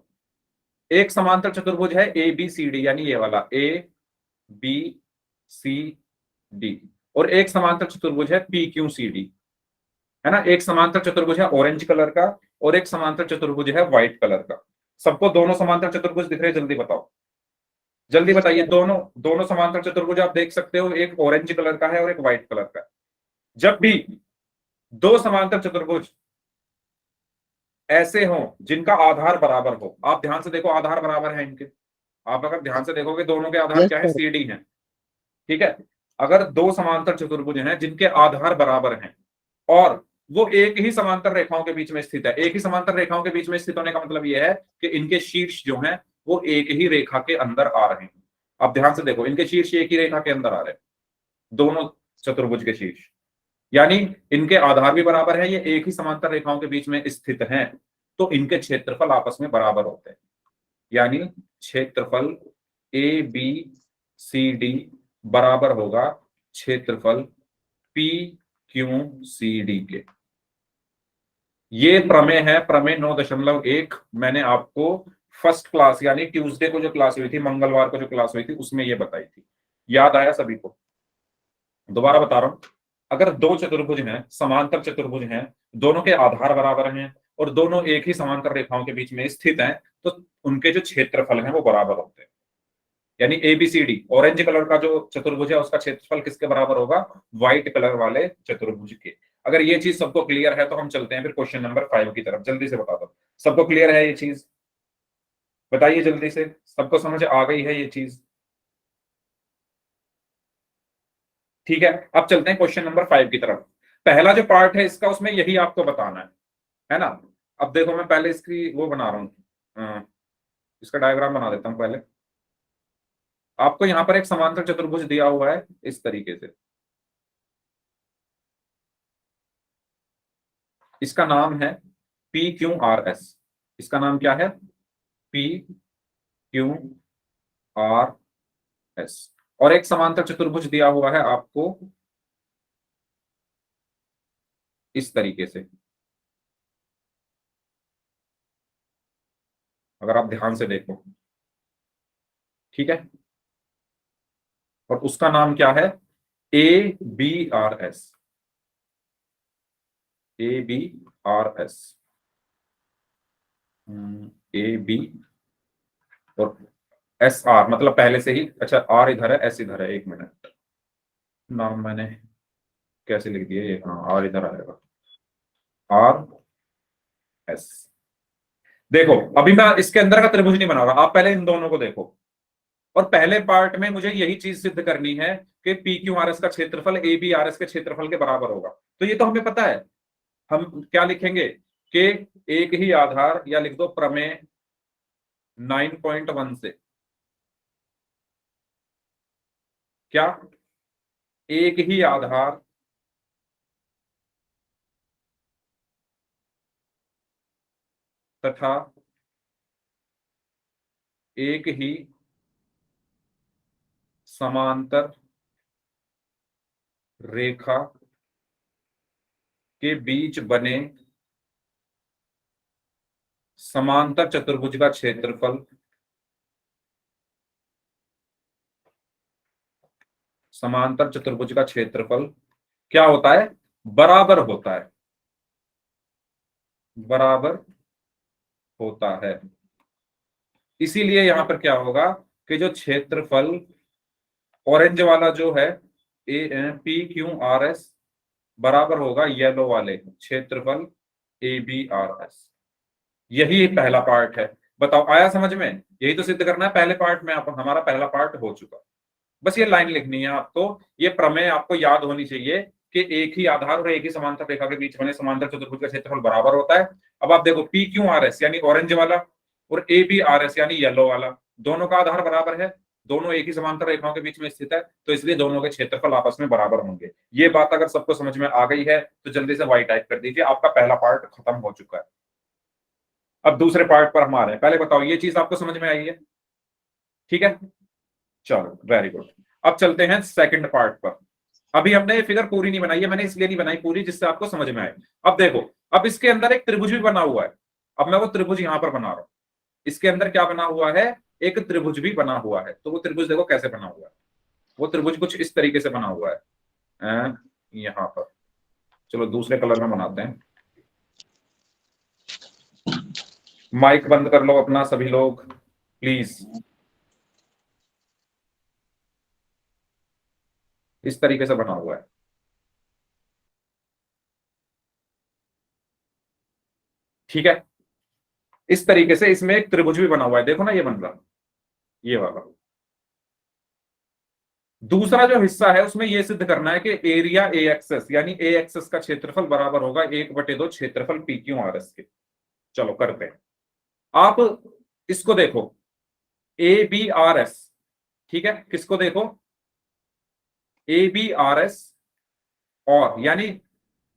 एक समांतर चतुर्भुज है ए बी सी डी, यानी ये वाला ए बी सी डी, और एक समांतर चतुर्भुज है पी क्यू सी डी, है ना। एक समांतर चतुर्भुज है ऑरेंज कलर का और एक समांतर चतुर्भुज है व्हाइट कलर का। सबको दोनों समांतर चतुर्भुज दिख रहे हैं? जल्दी बताओ, जल्दी बताइए। दोनों दोनों समांतर चतुर्भुज आप देख सकते हो, एक ऑरेंज कलर का है और एक व्हाइट कलर का है। जब भी दो समांतर चतुर्भुज ऐसे हों जिनका आधार बराबर हो, आप ध्यान से देखो आधार बराबर है इनके, आप अगर ध्यान से देखोगे दोनों के आधार यस क्या है, सर। सी डी है। ठीक है, अगर दो समांतर चतुर्भुज हैं जिनके आधार बराबर हैं और वो एक ही समांतर रेखाओं के बीच में स्थित है, एक ही समांतर रेखाओं के बीच में स्थित होने का मतलब यह है कि इनके शीर्ष जो हैं वो एक ही रेखा के अंदर आ रहे हैं। अब ध्यान से देखो, इनके शीर्ष एक ही रेखा के अंदर आ रहे हैं, दोनों चतुर्भुज के शीर्ष, यानी इनके आधार भी बराबर है, ये एक ही समांतर रेखाओं के बीच में स्थित हैं, तो इनके क्षेत्रफल आपस में बराबर होते हैं। यानी क्षेत्रफल ए बी सी डी बराबर होगा क्षेत्रफल पी क्यू सी डी के। ये प्रमेय है, प्रमेय 9.1। मैंने आपको फर्स्ट क्लास यानी ट्यूसडे को जो क्लास हुई थी, मंगलवार को जो क्लास हुई थी, उसमें ये बताई थी। याद आया सभी को? दोबारा बता रहा हूं, अगर दो चतुर्भुज हैं, समांतर चतुर्भुज हैं, दोनों के आधार बराबर हैं और दोनों एक ही समांतर रेखाओं के बीच में स्थित हैं, तो उनके जो क्षेत्रफल हैं वो बराबर होते हैं। यानी एबीसीडी, ऑरेंज कलर का जो चतुर्भुज है उसका क्षेत्रफल किसके बराबर होगा? व्हाइट कलर वाले चतुर्भुज के। अगर ये चीज सबको क्लियर है तो हम चलते हैं फिर क्वेश्चन नंबर 5 की तरफ। जल्दी से बता दो, सबको क्लियर है ये चीज? बताइए जल्दी से, सबको समझ आ गई है ये चीज? ठीक है, अब चलते हैं क्वेश्चन नंबर 5 की तरफ। पहला जो पार्ट है इसका, उसमें यही आपको बताना है ना? अब देखो, मैं पहले इसकी वो बना रहा हूं, इसका डायग्राम बना देता हूं पहले। आपको यहां पर एक समांतर चतुर्भुज दिया हुआ है इस तरीके से। इसका नाम है पी क्यू आर एस। इसका नाम क्या है? P Q R S. और एक समांतर चतुर्भुज दिया हुआ है आपको इस तरीके से, अगर आप ध्यान से देखो। ठीक है, और उसका नाम क्या है? A B R S. A B R S, A B और एस आर, मतलब पहले से ही, अच्छा आर इधर है एस इधर है, एक मिनट, नाम मैंने कैसे लिख दिया ये? हाँ, आर इधर आएगा, आर एस। देखो, अभी मैं इसके अंदर का त्रिभुज नहीं बना रहा, आप पहले इन दोनों को देखो। और पहले पार्ट में मुझे यही चीज सिद्ध करनी है कि पी क्यू आर एस का क्षेत्रफल ए बी आर एस के क्षेत्रफल के बराबर होगा। तो ये तो हमें पता है। हम क्या लिखेंगे कि एक ही आधार, या लिख दो प्रमेय 9.1 से, क्या एक ही आधार तथा एक ही समांतर रेखा के बीच बने समांतर चतुर्भुज का क्षेत्रफल समांतर चतुर्भुज का क्षेत्रफल क्या होता है? बराबर होता है, बराबर होता है। इसीलिए यहां पर क्या होगा कि जो क्षेत्रफल ऑरेंज वाला जो है, A P Q R S, बराबर होगा येलो वाले क्षेत्रफल ए बी आर एस। यही पहला पार्ट है। बताओ, आया समझ में? यही तो सिद्ध करना है पहले पार्ट में। आप, हमारा पहला पार्ट हो चुका। बस ये लाइन लिखनी है आपको। ये प्रमेय आपको याद होनी चाहिए कि एक ही आधार और एक ही समांतर रेखा के बीच बने समांतर चतुर्भुज का क्षेत्रफल बराबर होता है। अब आप देखो, पी क्यू आर एस यानी ऑरेंज वाला और ए बी आर एस यानी येलो वाला, दोनों का आधार बराबर है, दोनों एक ही समांतर रेखाओं के बीच में स्थित है, तो इसलिए दोनों के क्षेत्रफल आपस में बराबर होंगे। ये बात अगर सबको समझ में आ गई है तो जल्दी से वाई टाइप कर दीजिए। आपका पहला पार्ट खत्म हो चुका है। अब दूसरे पार्ट पर हम आ रहे हैं। पहले बताओ, ये चीज आपको समझ में आई है? ठीक है, चलो वेरी गुड। अब चलते हैं सेकंड पार्ट पर। अभी हमने ये फिगर पूरी नहीं बनाई है, मैंने इसलिए नहीं बनाई पूरी जिससे आपको समझ में आए। अब देखो, अब इसके अंदर एक त्रिभुज भी बना हुआ है। अब मैं वो त्रिभुज यहां पर बना रहा हूं। इसके अंदर क्या बना हुआ है? एक त्रिभुज भी बना हुआ है। तो वो त्रिभुज देखो कैसे बना हुआ है। वो त्रिभुज कुछ इस तरीके से बना हुआ है, यहां पर। चलो दूसरे कलर में बनाते हैं। माइक बंद कर लो अपना सभी लोग प्लीज। इस तरीके से बना हुआ है। ठीक है, इस तरीके से इसमें एक त्रिभुज भी बना हुआ है। देखो ना, ये बन रहा, ये वाला। दूसरा जो हिस्सा है उसमें यह सिद्ध करना है कि एरिया ए एक्सेस यानी ए एक्सेस का क्षेत्रफल बराबर होगा 1/2 क्षेत्रफल पी क्यू आर एस के। चलो करते हैं। आप इसको देखो, ए बी आर एस। ठीक है, किसको देखो? ए बी आर एस, और यानी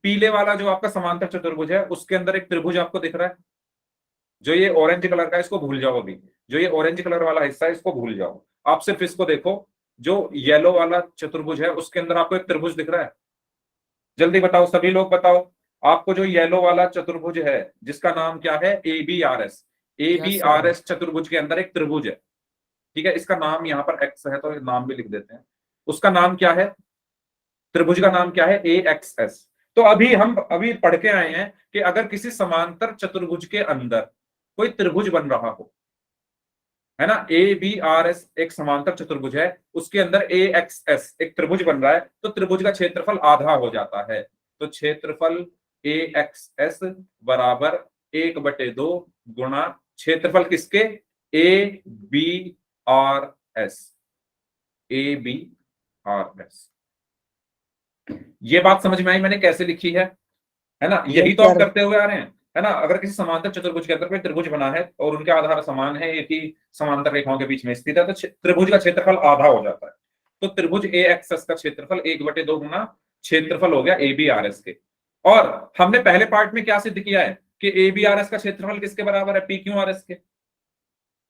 पीले वाला जो आपका समांतर चतुर्भुज है उसके अंदर एक त्रिभुज आपको दिख रहा है। जो ये ऑरेंज कलर का है इसको भूल जाओ अभी, जो ये ऑरेंज कलर वाला हिस्सा है इसको भूल जाओ। आप सिर्फ इसको देखो, जो येलो वाला चतुर्भुज है उसके अंदर आपको एक त्रिभुज दिख रहा है। जल्दी बताओ सभी लोग बताओ, आपको जो येलो वाला चतुर्भुज है जिसका नाम क्या है, A B R S, A B S R sir. S चतुर्भुज के अंदर एक त्रिभुज है। ठीक है, इसका नाम यहाँ पर एक्स है तो नाम भी लिख देते हैं। उसका नाम क्या है, त्रिभुज का नाम क्या है, ए एक्स एस। तो अभी पढ़ के आए हैं कि अगर किसी समांतर चतुर्भुज के अंदर कोई त्रिभुज बन रहा हो, है ना, ए बी आर एस एक समांतर चतुर्भुज है, उसके अंदर ए एक्स एस एक त्रिभुज बन रहा है, तो त्रिभुज का क्षेत्रफल आधा हो जाता है। तो क्षेत्रफल ए एक्स एस बराबर 1/2 गुणा क्षेत्रफल किसके, A B R S, A B R S. ये बात समझ में आई मैंने कैसे लिखी है ना, यही तो हम सर। करते हुए आ रहे हैं, है ना। अगर किसी समांतर चतुर्भुज के अंदर कोई त्रिभुज बना है और उनके आधार समान है, एक ही समांतर रेखाओं के बीच में स्थित है, तो त्रिभुज का क्षेत्रफल आधा हो जाता है। तो त्रिभुज ए एक्स एस का क्षेत्रफल 1/2 गुना क्षेत्रफल हो गया ए बी आर एस के। और हमने पहले पार्ट में क्या सिद्ध किया है कि ए बी आर एस का क्षेत्रफल किसके बराबर है, पी क्यू आर एस के।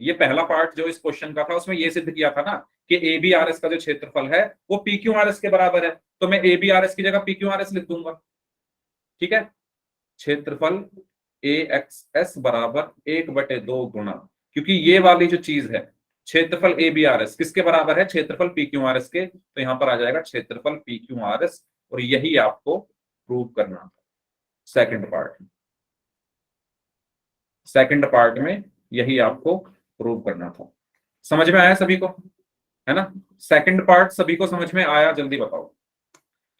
ये पहला पार्ट जो इस क्वेश्चन का था उसमें ये सिद्ध किया था ना कि ए बी आर एस का जो क्षेत्रफल है वो पी क्यू आर एस के बराबर है, तो मैं ए बी आर एस की जगह पी क्यू आर एस लिख दूंगा। ठीक है, क्षेत्रफल ए एक्स एस बराबर 1/2 गुना, क्योंकि ये वाली जो चीज है क्षेत्रफल ए बी आर एस किसके बराबर है, क्षेत्रफल पी क्यू आर एस के, तो यहां पर आ जाएगा क्षेत्रफल पी क्यू आर एस। और यही आपको प्रूव करना था सेकंड पार्ट में, सेकंड पार्ट में यही आपको प्रूव करना था। समझ में आया सभी को, है ना। सेकंड पार्ट सभी को समझ में आया, जल्दी बताओ।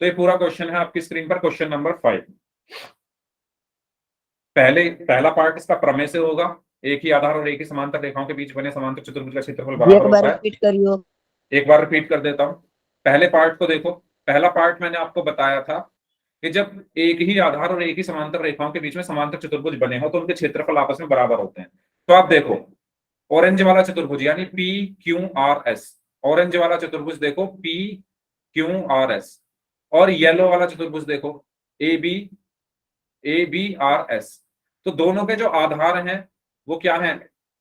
तो ये पूरा क्वेश्चन है आपकी स्क्रीन पर, क्वेश्चन नंबर 5। पहला पार्ट इसका प्रमेय से होगा, एक ही आधार और एक ही समांतर रेखाओं के बीच बने समांतर चतुर्भुज का क्षेत्रफल बराबर एक बार होता है। रिपीट करियो। एक बार रिपीट कर देता हूं, पहले पार्ट को देखो। पहला पार्ट मैंने आपको बताया था कि जब एक ही आधार और एक ही समांतर रेखाओं के बीच में समांतर चतुर्भुज बने हो तो उनके क्षेत्रफल आपस में बराबर होते हैं। तो आप देखो, ऑरेंज वाला चतुर्भुज यानी P Q R S, orange वाला चतुर्भुज देखो पी क्यू आर एस, और येलो वाला चतुर्भुज देखो ए बी आर एस। तो दोनों के जो आधार हैं वो क्या है,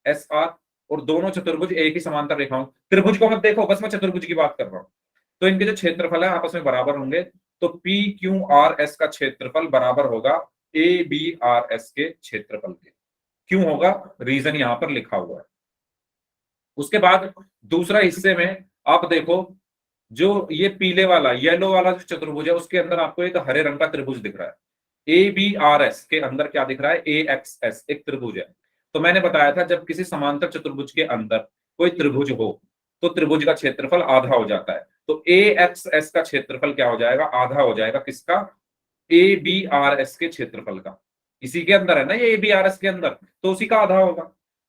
एस आर, और दोनों चतुर्भुज एक ही समांतर रेखाओं, त्रिभुज को मत देखो, बस मैं चतुर्भुज की बात कर रहा हूं। तो इनके जो क्षेत्रफल है आपस में बराबर होंगे, तो पी क्यू आर एस का क्षेत्रफल बराबर होगा ए बी आर एस के क्षेत्रफल के। क्यों होगा, रीजन यहां पर लिखा हुआ है। उसके बाद दूसरा हिस्से में आप देखो, जो ये पीले वाला येलो वाला जो चतुर्भुज है उसके अंदर आपको एक हरे रंग का त्रिभुज दिख रहा है। ए बी आर एस के अंदर क्या दिख रहा है, ए एक्स एस एक त्रिभुज है। तो मैंने बताया था जब किसी समांतर चतुर्भुज के अंदर कोई त्रिभुज हो तो त्रिभुज का क्षेत्रफल आधा हो जाता है। तो ए एक्स एस का क्षेत्रफल क्या हो जाएगा, आधा हो जाएगा किसका, ए बी आर एस के क्षेत्रफल का। इसी के अंदर है ना ये ए बी आर एस के अंदर, तो उसी का आधा होगा।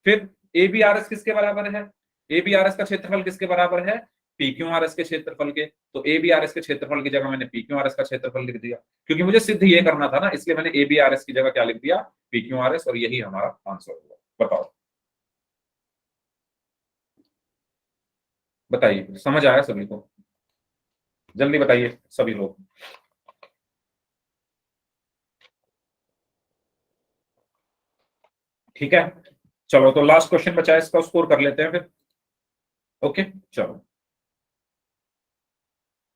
फिर ए बी आर एस किसके बराबर है, ए बी आर एस का क्षेत्रफल किसके बराबर है, पी क्यू आर एस के क्षेत्रफल के। तो ए बी आर एस के क्षेत्रफल की जगह मैंने पी क्यू आर एस का क्षेत्रफल लिख दिया, क्योंकि मुझे सिद्ध ये करना था ना, इसलिए मैंने ए बी आर एस की जगह क्या लिख दिया, पी क्यू आर एस, और यही हमारा आंसर होगा। बताओ, बताइए समझ आया सभी को, जल्दी बताइए सभी लोग। ठीक है, चलो तो लास्ट क्वेश्चन बचा है, इसका स्कोर कर लेते हैं फिर। ओके चलो,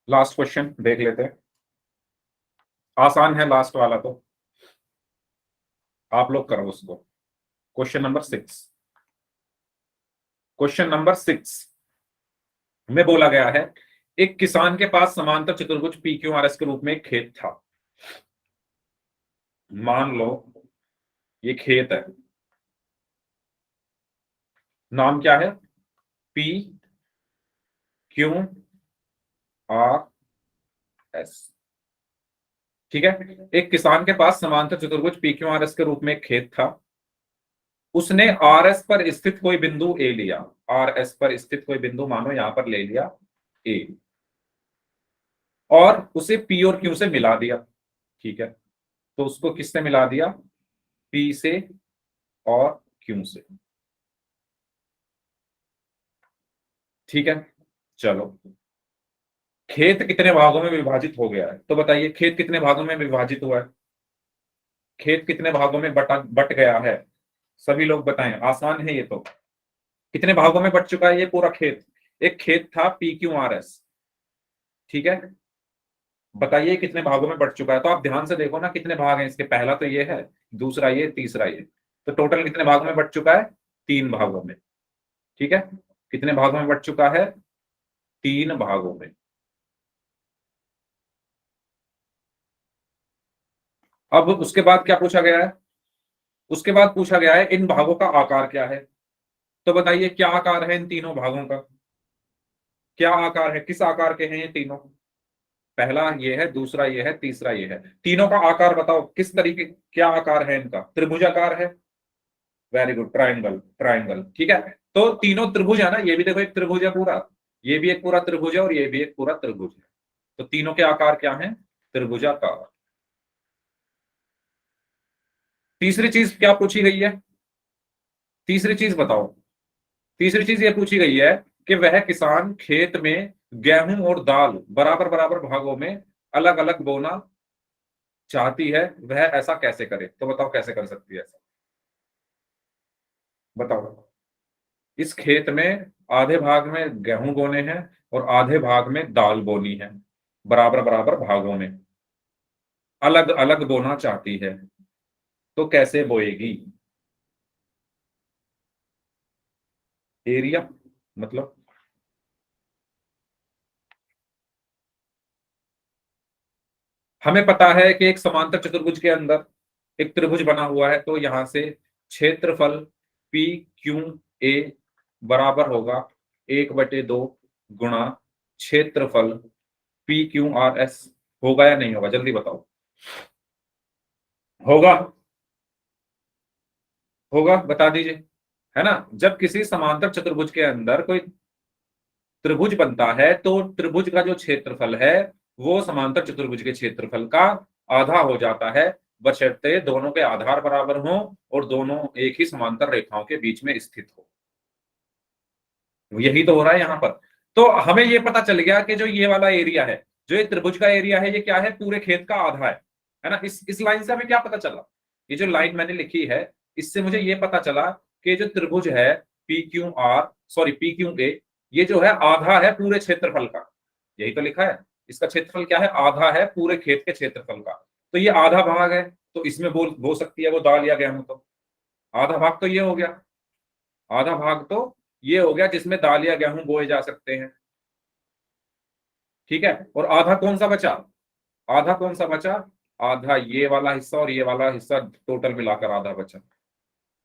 लास्ट क्वेश्चन देख लेते हैं, आसान है लास्ट वाला तो, आप लोग करो उसको। क्वेश्चन नंबर 6, क्वेश्चन नंबर 6 में बोला गया है, एक किसान के पास समांतर चतुर्भुज पी क्यू आर एस के रूप में एक खेत था। मान लो ये खेत है, नाम क्या है, पी क्यू आर एस। ठीक है, एक किसान के पास समांतर चतुर्भुज पी क्यू आर एस के रूप में एक खेत था। उसने आर एस पर स्थित कोई बिंदु ए लिया, आर एस पर स्थित कोई बिंदु मानो यहां पर ले लिया ए, और उसे पी और क्यू से मिला दिया। ठीक है, तो उसको किससे मिला दिया, पी से और क्यू से। ठीक है, चलो खेत कितने भागों में विभाजित हो गया है, तो बताइए खेत कितने भागों में विभाजित हुआ है, खेत कितने भागों में बट गया है। सभी लोग बताएं, आसान है ये तो। कितने भागों में बट चुका है ये पूरा खेत? एक खेत था PQRS, ठीक है, बताइए कितने भागों में बट चुका है। तो आप ध्यान से देखो ना कितने भाग हैं इसके, पहला तो ये है, दूसरा ये, तीसरा ये, तो टोटल कितने भागों में बट चुका है? 3 भागों में, ठीक है। कितने भागों में बट चुका है? 3 भागों में। अब उसके बाद क्या पूछा गया है? उसके बाद पूछा गया है इन भागों का आकार क्या है। तो बताइए क्या आकार है इन तीनों भागों का? क्या आकार है, किस आकार के हैं ये तीनों? पहला ये है, दूसरा ये है, तीसरा ये है। तीनों का आकार बताओ किस तरीके, क्या आकार है इनका? त्रिभुजाकार है। वेरी गुड, ट्राइंगल, ट्राइंगल, ठीक है। तो तीनों त्रिभुज है ना, ये भी देखो एक त्रिभुज है पूरा, ये भी एक पूरा त्रिभुज है और ये भी एक पूरा त्रिभुज है। तो तीनों के आकार क्या है? त्रिभुजाकार। तीसरी चीज क्या पूछी गई है? तीसरी चीज बताओ। तीसरी चीज ये पूछी गई है कि वह किसान खेत में गेहूं और दाल बराबर बराबर भागों में अलग अलग बोना चाहती है, वह ऐसा कैसे करे? तो बताओ कैसे कर सकती है ऐसा, बताओ। इस खेत में आधे भाग में गेहूं बोने हैं और आधे भाग में दाल बोनी है, बराबर बराबर भागों में अलग अलग बोना चाहती है, तो कैसे बोएगी? एरिया मतलब, हमें पता है कि एक समांतर चतुर्भुज के अंदर एक त्रिभुज बना हुआ है, तो यहां से क्षेत्रफल PQA बराबर होगा 1/2 गुणा क्षेत्रफल PQRS। होगा या नहीं होगा, जल्दी बताओ। होगा, होगा, बता दीजिए। है ना, जब किसी समांतर चतुर्भुज के अंदर कोई त्रिभुज बनता है तो त्रिभुज का जो क्षेत्रफल है वो समांतर चतुर्भुज के क्षेत्रफल का आधा हो जाता है, बशर्ते दोनों के आधार बराबर हों और दोनों एक ही समांतर रेखाओं के बीच में स्थित हो। यही तो हो रहा है यहाँ पर। तो हमें ये पता चल गया कि जो ये वाला एरिया है, जो ये त्रिभुज का एरिया है, ये क्या है? पूरे खेत का आधा है ना। इस लाइन से हमें क्या पता चला? ये जो लाइन मैंने लिखी है इससे मुझे ये पता चला कि जो त्रिभुज है PQA, ये जो है आधा है पूरे क्षेत्रफल का। यही तो लिखा है, इसका क्षेत्रफल क्या है? आधा है पूरे खेत के क्षेत्रफल का। तो ये आधा भाग है, तो इसमें बोल बो सकती है वो दाल या गेहूं। तो आधा भाग तो ये हो गया, आधा भाग तो ये हो गया जिसमें दाल या गेहूं बोए जा सकते हैं, ठीक है। और आधा कौन सा बचा? आधा कौन सा बचा? आधा ये वाला हिस्सा और ये वाला हिस्सा टोटल मिलाकर आधा बचा।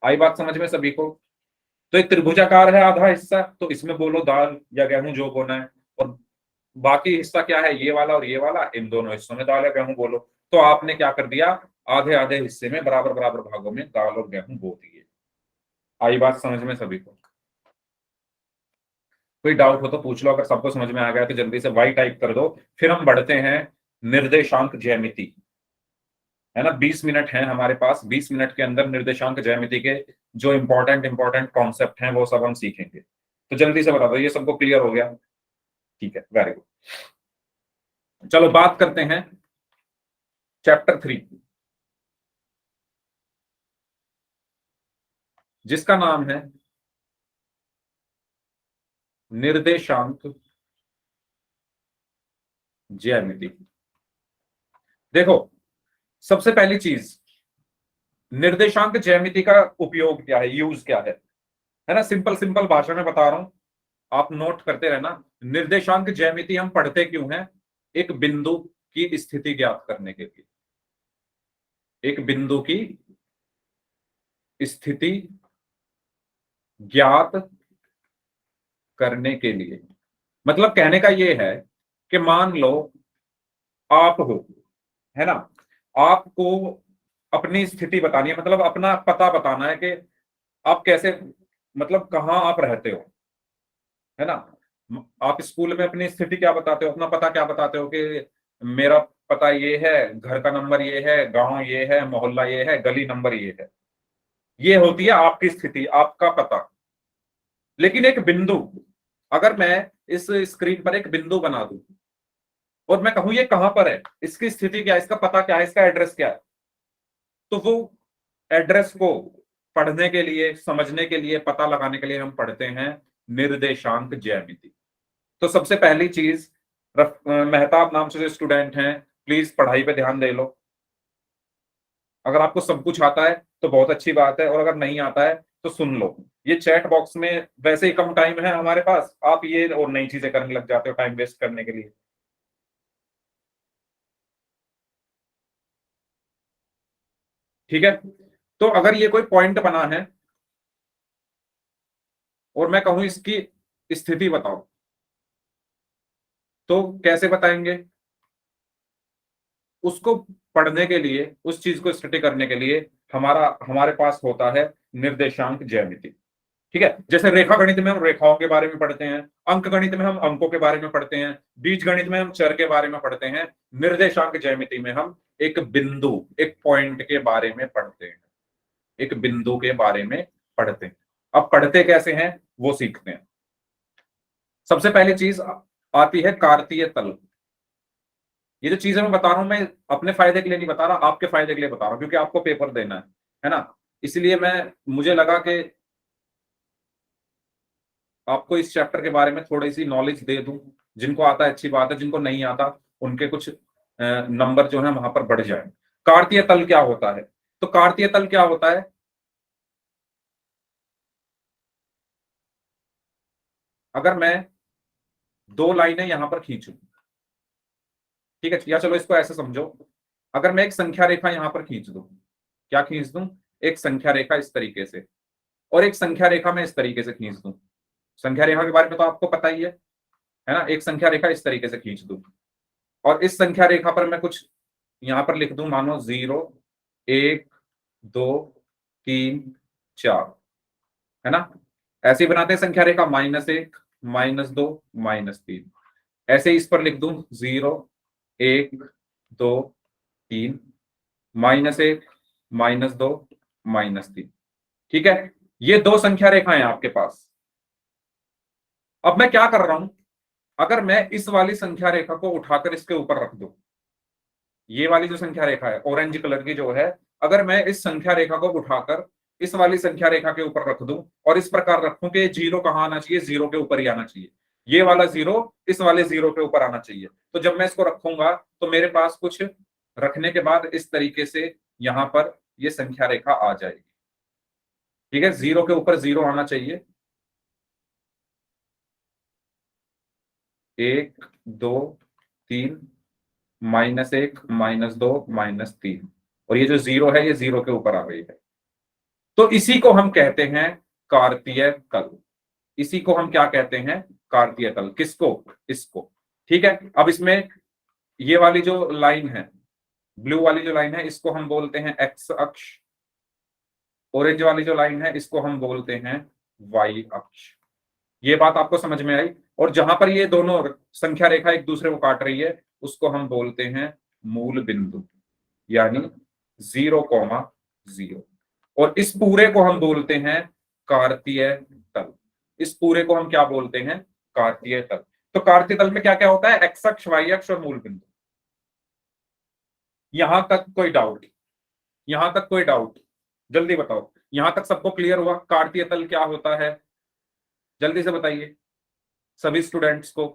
आई बात समझ में सभी को? तो एक त्रिभुजाकार है आधा हिस्सा, तो इसमें बोलो दाल या गेहूं जो बोना है, और बाकी हिस्सा क्या है? ये वाला और ये वाला, इन दोनों हिस्सों में दाल या गेहूं बोलो। तो आपने क्या कर दिया? आधे आधे हिस्से में बराबर बराबर भागों में दाल और गेहूं बो दिए। आई बात समझ में सभी को? कोई डाउट हो तो पूछ लो, अगर सबको समझ में आ गया तो जल्दी से वाई टाइप कर दो। फिर हम बढ़ते हैं निर्देशांक ज्यामिति। है ना, 20 मिनट है हमारे पास, 20 मिनट के अंदर निर्देशांक ज्यामिति के जो इंपॉर्टेंट इंपॉर्टेंट कॉन्सेप्ट हैं वो सब हम सीखेंगे। तो जल्दी से बता दो, ये सबको क्लियर हो गया? ठीक है, वेरी गुड। चलो बात करते हैं चैप्टर 3, जिसका नाम है निर्देशांक ज्यामिति। देखो, सबसे पहली चीज, निर्देशांक ज्यामिति का उपयोग क्या है, यूज क्या है ना, सिंपल सिंपल भाषा में बता रहा हूं, आप नोट करते रहना। निर्देशांक ज्यामिति हम पढ़ते क्यों हैं? एक बिंदु की स्थिति ज्ञात करने के लिए, एक बिंदु की स्थिति ज्ञात करने के लिए। मतलब कहने का ये है कि मान लो आप हो, है ना, आपको अपनी स्थिति बतानी है, मतलब अपना पता बताना है कि आप कैसे, मतलब कहाँ आप रहते हो, है ना। आप स्कूल में अपनी स्थिति क्या बताते हो, अपना पता क्या बताते हो कि मेरा पता ये है, घर का नंबर ये है, गांव ये है, मोहल्ला ये है, गली नंबर ये है। ये होती है आपकी स्थिति, आपका पता। लेकिन एक बिंदु, अगर मैं इस स्क्रीन पर एक बिंदु बना दूं और मैं कहूं ये कहां पर है, इसकी स्थिति क्या है, इसका पता क्या है, इसका एड्रेस क्या है, तो वो एड्रेस को पढ़ने के लिए, समझने के लिए, पता लगाने के लिए हम पढ़ते हैं निर्देशांक ज्यामिति। तो सबसे पहली चीज, मेहताब नाम से जो स्टूडेंट हैं, प्लीज पढ़ाई पे ध्यान दे लो। अगर आपको सब कुछ आता है तो बहुत अच्छी बात है, और अगर नहीं आता है तो सुन लो। ये चैट बॉक्स में वैसे ही कम टाइम है हमारे पास, आप ये और नई चीजें करने लग जाते हो टाइम वेस्ट करने के लिए। ठीक है, तो अगर ये कोई पॉइंट बना है और मैं कहूं इसकी स्थिति बताओ, तो कैसे बताएंगे? उसको पढ़ने के लिए, उस चीज को स्टडी करने के लिए हमारे पास होता है निर्देशांक ज्यामिति। ठीक है, जैसे रेखा गणित में हम रेखाओं के बारे में पढ़ते हैं, अंक गणित में हम अंकों के बारे में पढ़ते हैं, बीज गणित में हम चर के बारे में पढ़ते हैं, निर्देशांक ज्यामिति में हम एक बिंदु, एक पॉइंट के बारे में पढ़ते हैं, एक बिंदु के बारे में पढ़ते हैं। अब पढ़ते कैसे हैं वो सीखते हैं। सबसे पहली चीज आती है कार्तीय तल। ये जो चीजें मैं बता रहा हूं, मैं अपने फायदे के लिए नहीं बता रहा, आपके फायदे के लिए बता रहा हूं, क्योंकि आपको पेपर देना है ना। इसलिए मुझे लगा कि आपको इस चैप्टर के बारे में थोड़ी सी नॉलेज दे दूं। जिनको आता है अच्छी बात है, जिनको नहीं आता उनके कुछ नंबर जो है वहां पर बढ़ जाए। कार्तीय तल क्या होता है? तो कार्तीय तल क्या होता है? अगर मैं दो लाइनें यहां पर खींचूं, ठीक है, या चलो इसको ऐसे समझो, अगर मैं एक संख्या रेखा यहां पर खींच दूं, क्या खींच दूं? एक संख्या रेखा इस तरीके से, और एक संख्या रेखा मैं इस तरीके से खींच दूं। संख्या रेखा के बारे में तो आपको पता ही है ना। एक संख्या रेखा इस तरीके से खींच दूं, और इस संख्या रेखा पर मैं कुछ यहां पर लिख दूं, मानो 0 1 2 3 4, है ना। ऐसे ही बनाते हैं संख्या रेखा, -1 -2 -3। ऐसे ही इस पर लिख दूं 0 1 2 3 -1 -2 -3। ठीक है, ये दो संख्या रेखाएं हैं आपके पास। अब मैं क्या कर रहा हूं, अगर मैं इस वाली संख्या रेखा को उठाकर इसके ऊपर रख दूं, ये वाली जो संख्या रेखा है ऑरेंज कलर की जो है, अगर मैं इस संख्या रेखा को उठाकर इस वाली संख्या रेखा के ऊपर रख दूं और इस प्रकार रखूं कि जीरो कहां आना चाहिए? जीरो के ऊपर ही आना चाहिए। ये वाला जीरो इस वाले जीरो के ऊपर आना चाहिए। तो जब मैं इसको रखूंगा तो मेरे पास कुछ रखने के बाद इस तरीके से यहां पर ये संख्या रेखा आ जाएगी। ठीक है, जीरो के ऊपर जीरो आना चाहिए, 1 2 3 -1 -2 -3, और ये जो जीरो है ये जीरो के ऊपर आ गई है। तो इसी को हम कहते हैं कार्तीय तल। इसी को हम क्या कहते हैं? कार्तीय तल। किसको? इसको। ठीक है, अब इसमें ये वाली जो लाइन है, ब्लू वाली जो लाइन है, इसको हम बोलते हैं एक्स अक्ष। ऑरेंज वाली जो लाइन है इसको हम बोलते हैं वाई अक्ष। ये बात आपको समझ में आई? और जहां पर ये दोनों संख्या रेखा एक दूसरे को काट रही है उसको हम बोलते हैं मूल बिंदु, यानी 0,0। और इस पूरे को हम बोलते हैं कार्तीय तल। इस पूरे को हम क्या बोलते हैं? कार्तीय तल। तो कार्तीय तल में क्या क्या होता है? एक्स अक्ष, वाई अक्ष और मूल बिंदु। यहां तक कोई डाउट? यहां तक कोई डाउट? जल्दी बताओ, यहां तक सबको क्लियर हुआ कार्तीय तल क्या होता है? जल्दी से बताइए सभी स्टूडेंट्स को।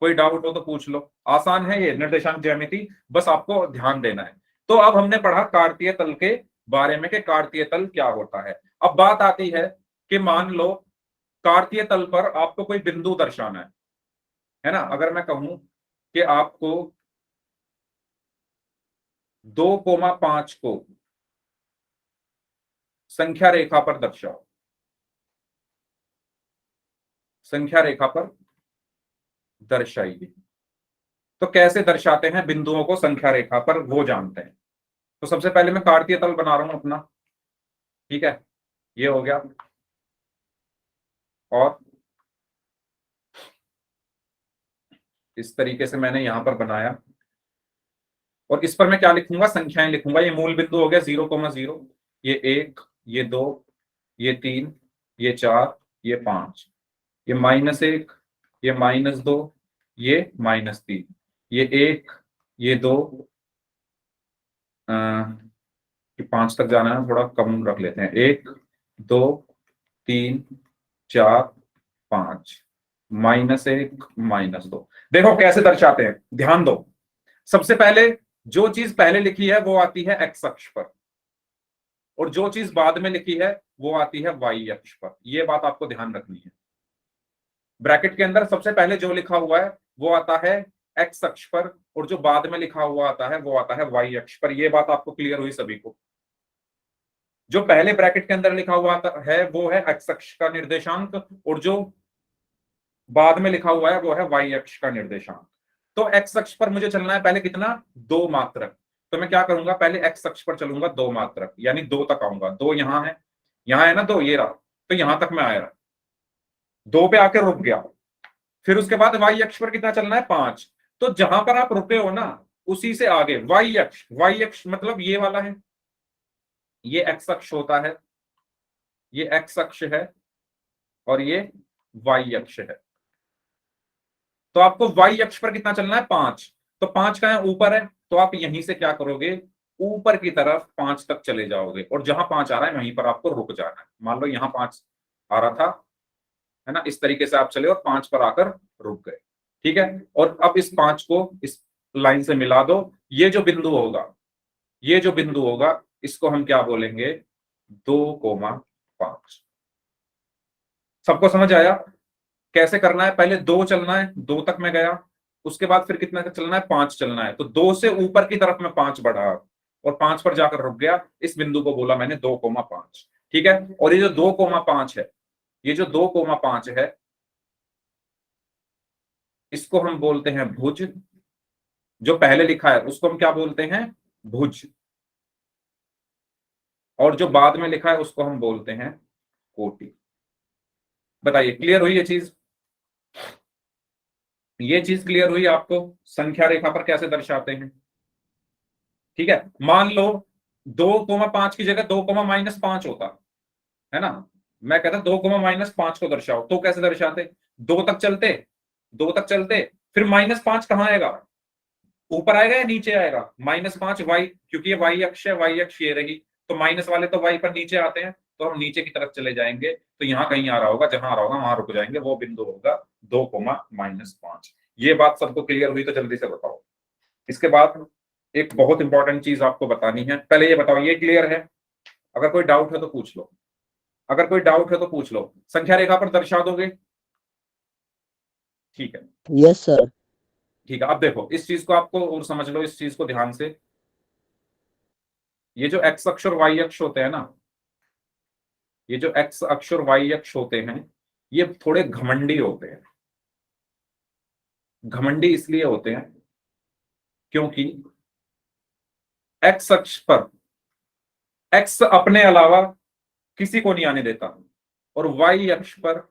कोई डाउट हो तो पूछ लो, आसान है ये निर्देशांक ज्यामिति, बस आपको ध्यान देना है। तो अब हमने पढ़ा कार्तीय तल के बारे में कि कार्तीय तल क्या होता है। अब बात आती है कि मान लो कार्तीय तल पर आपको कोई बिंदु दर्शाना है ना। अगर मैं कहूं कि आपको 2,5 को संख्या रेखा पर दर्शाओ, संख्या रेखा पर दर्शाइए। तो कैसे दर्शाते हैं बिंदुओं को संख्या रेखा पर, वो जानते हैं। तो सबसे पहले मैं कार्तीय तल बना रहा हूं अपना, ठीक है, ये हो गया। और इस तरीके से मैंने यहां पर बनाया, और इस पर मैं क्या लिखूंगा? संख्याएं लिखूंगा। ये मूल बिंदु हो गया 0,0, ये 1, ये 2, ये 3, ये 4, ये 5, ये -1, ये -2, ये -3, ये 1, ये 2, ये 5 तक जाना है, थोड़ा कम रख लेते हैं, 1 2 3 4 5 -1 -2। देखो कैसे दर्शाते हैं, ध्यान दो। सबसे पहले जो चीज पहले लिखी है वो आती है एक्स अक्ष पर, और जो चीज बाद में लिखी है वो आती है वाई अक्ष पर। ये बात आपको ध्यान रखनी है। ब्रैकेट के अंदर सबसे पहले जो लिखा हुआ है वो आता है एक्स अक्ष पर, और जो बाद में लिखा हुआ आता है वो आता है वाई अक्ष पर। ये बात आपको क्लियर हुई सभी को? जो पहले ब्रैकेट के अंदर लिखा हुआ है वो है एक्स अक्ष का निर्देशांक, और जो बाद में लिखा हुआ है वो है वाई अक्ष का निर्देशांक। तो एक्स अक्ष पर मुझे चलना है पहले कितना, 2 मात्रक। तो मैं क्या करूंगा, पहले एक्स अक्ष पर चलूंगा 2 मात्रक, यानी 2 तक आऊंगा। 2 यहां है ना, 2 ये रहा, तो यहां तक मैं आया, 2 पे आकर रुक गया। फिर उसके बाद वाई अक्ष पर कितना चलना है, 5। तो जहां पर आप रुके हो ना उसी से आगे वाई अक्ष मतलब ये वाला है, ये एक्स अक्ष होता है, ये एक्स अक्ष है, और ये वाई अक्ष है। तो आपको वाई अक्ष पर कितना चलना है, 5। तो 5 का है ऊपर है, तो आप यहीं से क्या करोगे, ऊपर की तरफ 5 तक चले जाओगे, और जहां 5 आ रहा है वहीं पर आपको रुक जाना है। मान लो यहां 5 आ रहा था, है ना, इस तरीके से आप चले और 5 पर आकर रुक गए। ठीक है, और अब इस 5 को इस लाइन से मिला दो। ये जो बिंदु होगा, ये जो बिंदु होगा, इसको हम क्या बोलेंगे, 2,5। सबको समझ आया कैसे करना है? पहले 2 चलना है, 2 तक मैं गया, उसके बाद फिर कितना चलना है, 5 चलना है। तो 2 से ऊपर की तरफ मैं 5 बढ़ा, और 5 पर जाकर रुक गया। इस बिंदु को बोला मैंने 2,5। ठीक है, और ये जो 2,5 है, ये जो 2,5 है, इसको हम बोलते हैं भुज। जो पहले लिखा है उसको हम क्या बोलते हैं, भुज। और जो बाद में लिखा है उसको हम बोलते हैं कोटि। बताइए, क्लियर हुई ये चीज? ये चीज क्लियर हुई आपको? संख्या रेखा पर कैसे दर्शाते हैं? ठीक है, मान लो 2,5 की जगह 2,-5 होता, है ना, मैं कहता 2,-5 को दर्शाओ, तो कैसे दर्शाते, 2 तक चलते, 2 तक चलते, फिर -5 कहाँ आएगा, ऊपर आएगा या नीचे आएगा, -5 वाई, क्योंकि ये वाई अक्ष है, वाई अक्ष ये रही, तो माइनस वाले तो वाई पर नीचे आते हैं, तो हम नीचे की तरफ चले जाएंगे। तो यहाँ कहीं आ रहा होगा, जहां आ रहा होगा वहां रुक जाएंगे, वो बिंदु होगा 2,-5। ये बात सबको क्लियर हुई? तो जल्दी से बताओ। इसके बाद एक बहुत इंपॉर्टेंट चीज आपको बतानी है। पहले ये बताओ, ये क्लियर है? अगर कोई डाउट है तो पूछ लो, अगर कोई डाउट है तो पूछ लो। संख्या रेखा पर दर्शा दोगे? ठीक है, यस सर। ठीक है। अब देखो इस चीज को आपको और समझ लो, इस चीज को ध्यान से। ये जो एक्स अक्ष और वाई अक्ष होते हैं ना, ये जो एक्स अक्ष और वाई अक्ष होते हैं, ये थोड़े घमंडी होते हैं। घमंडी इसलिए होते हैं क्योंकि एक्स अक्ष पर एक्स अपने अलावा किसी को नहीं आने देता, और वाई अक्ष पर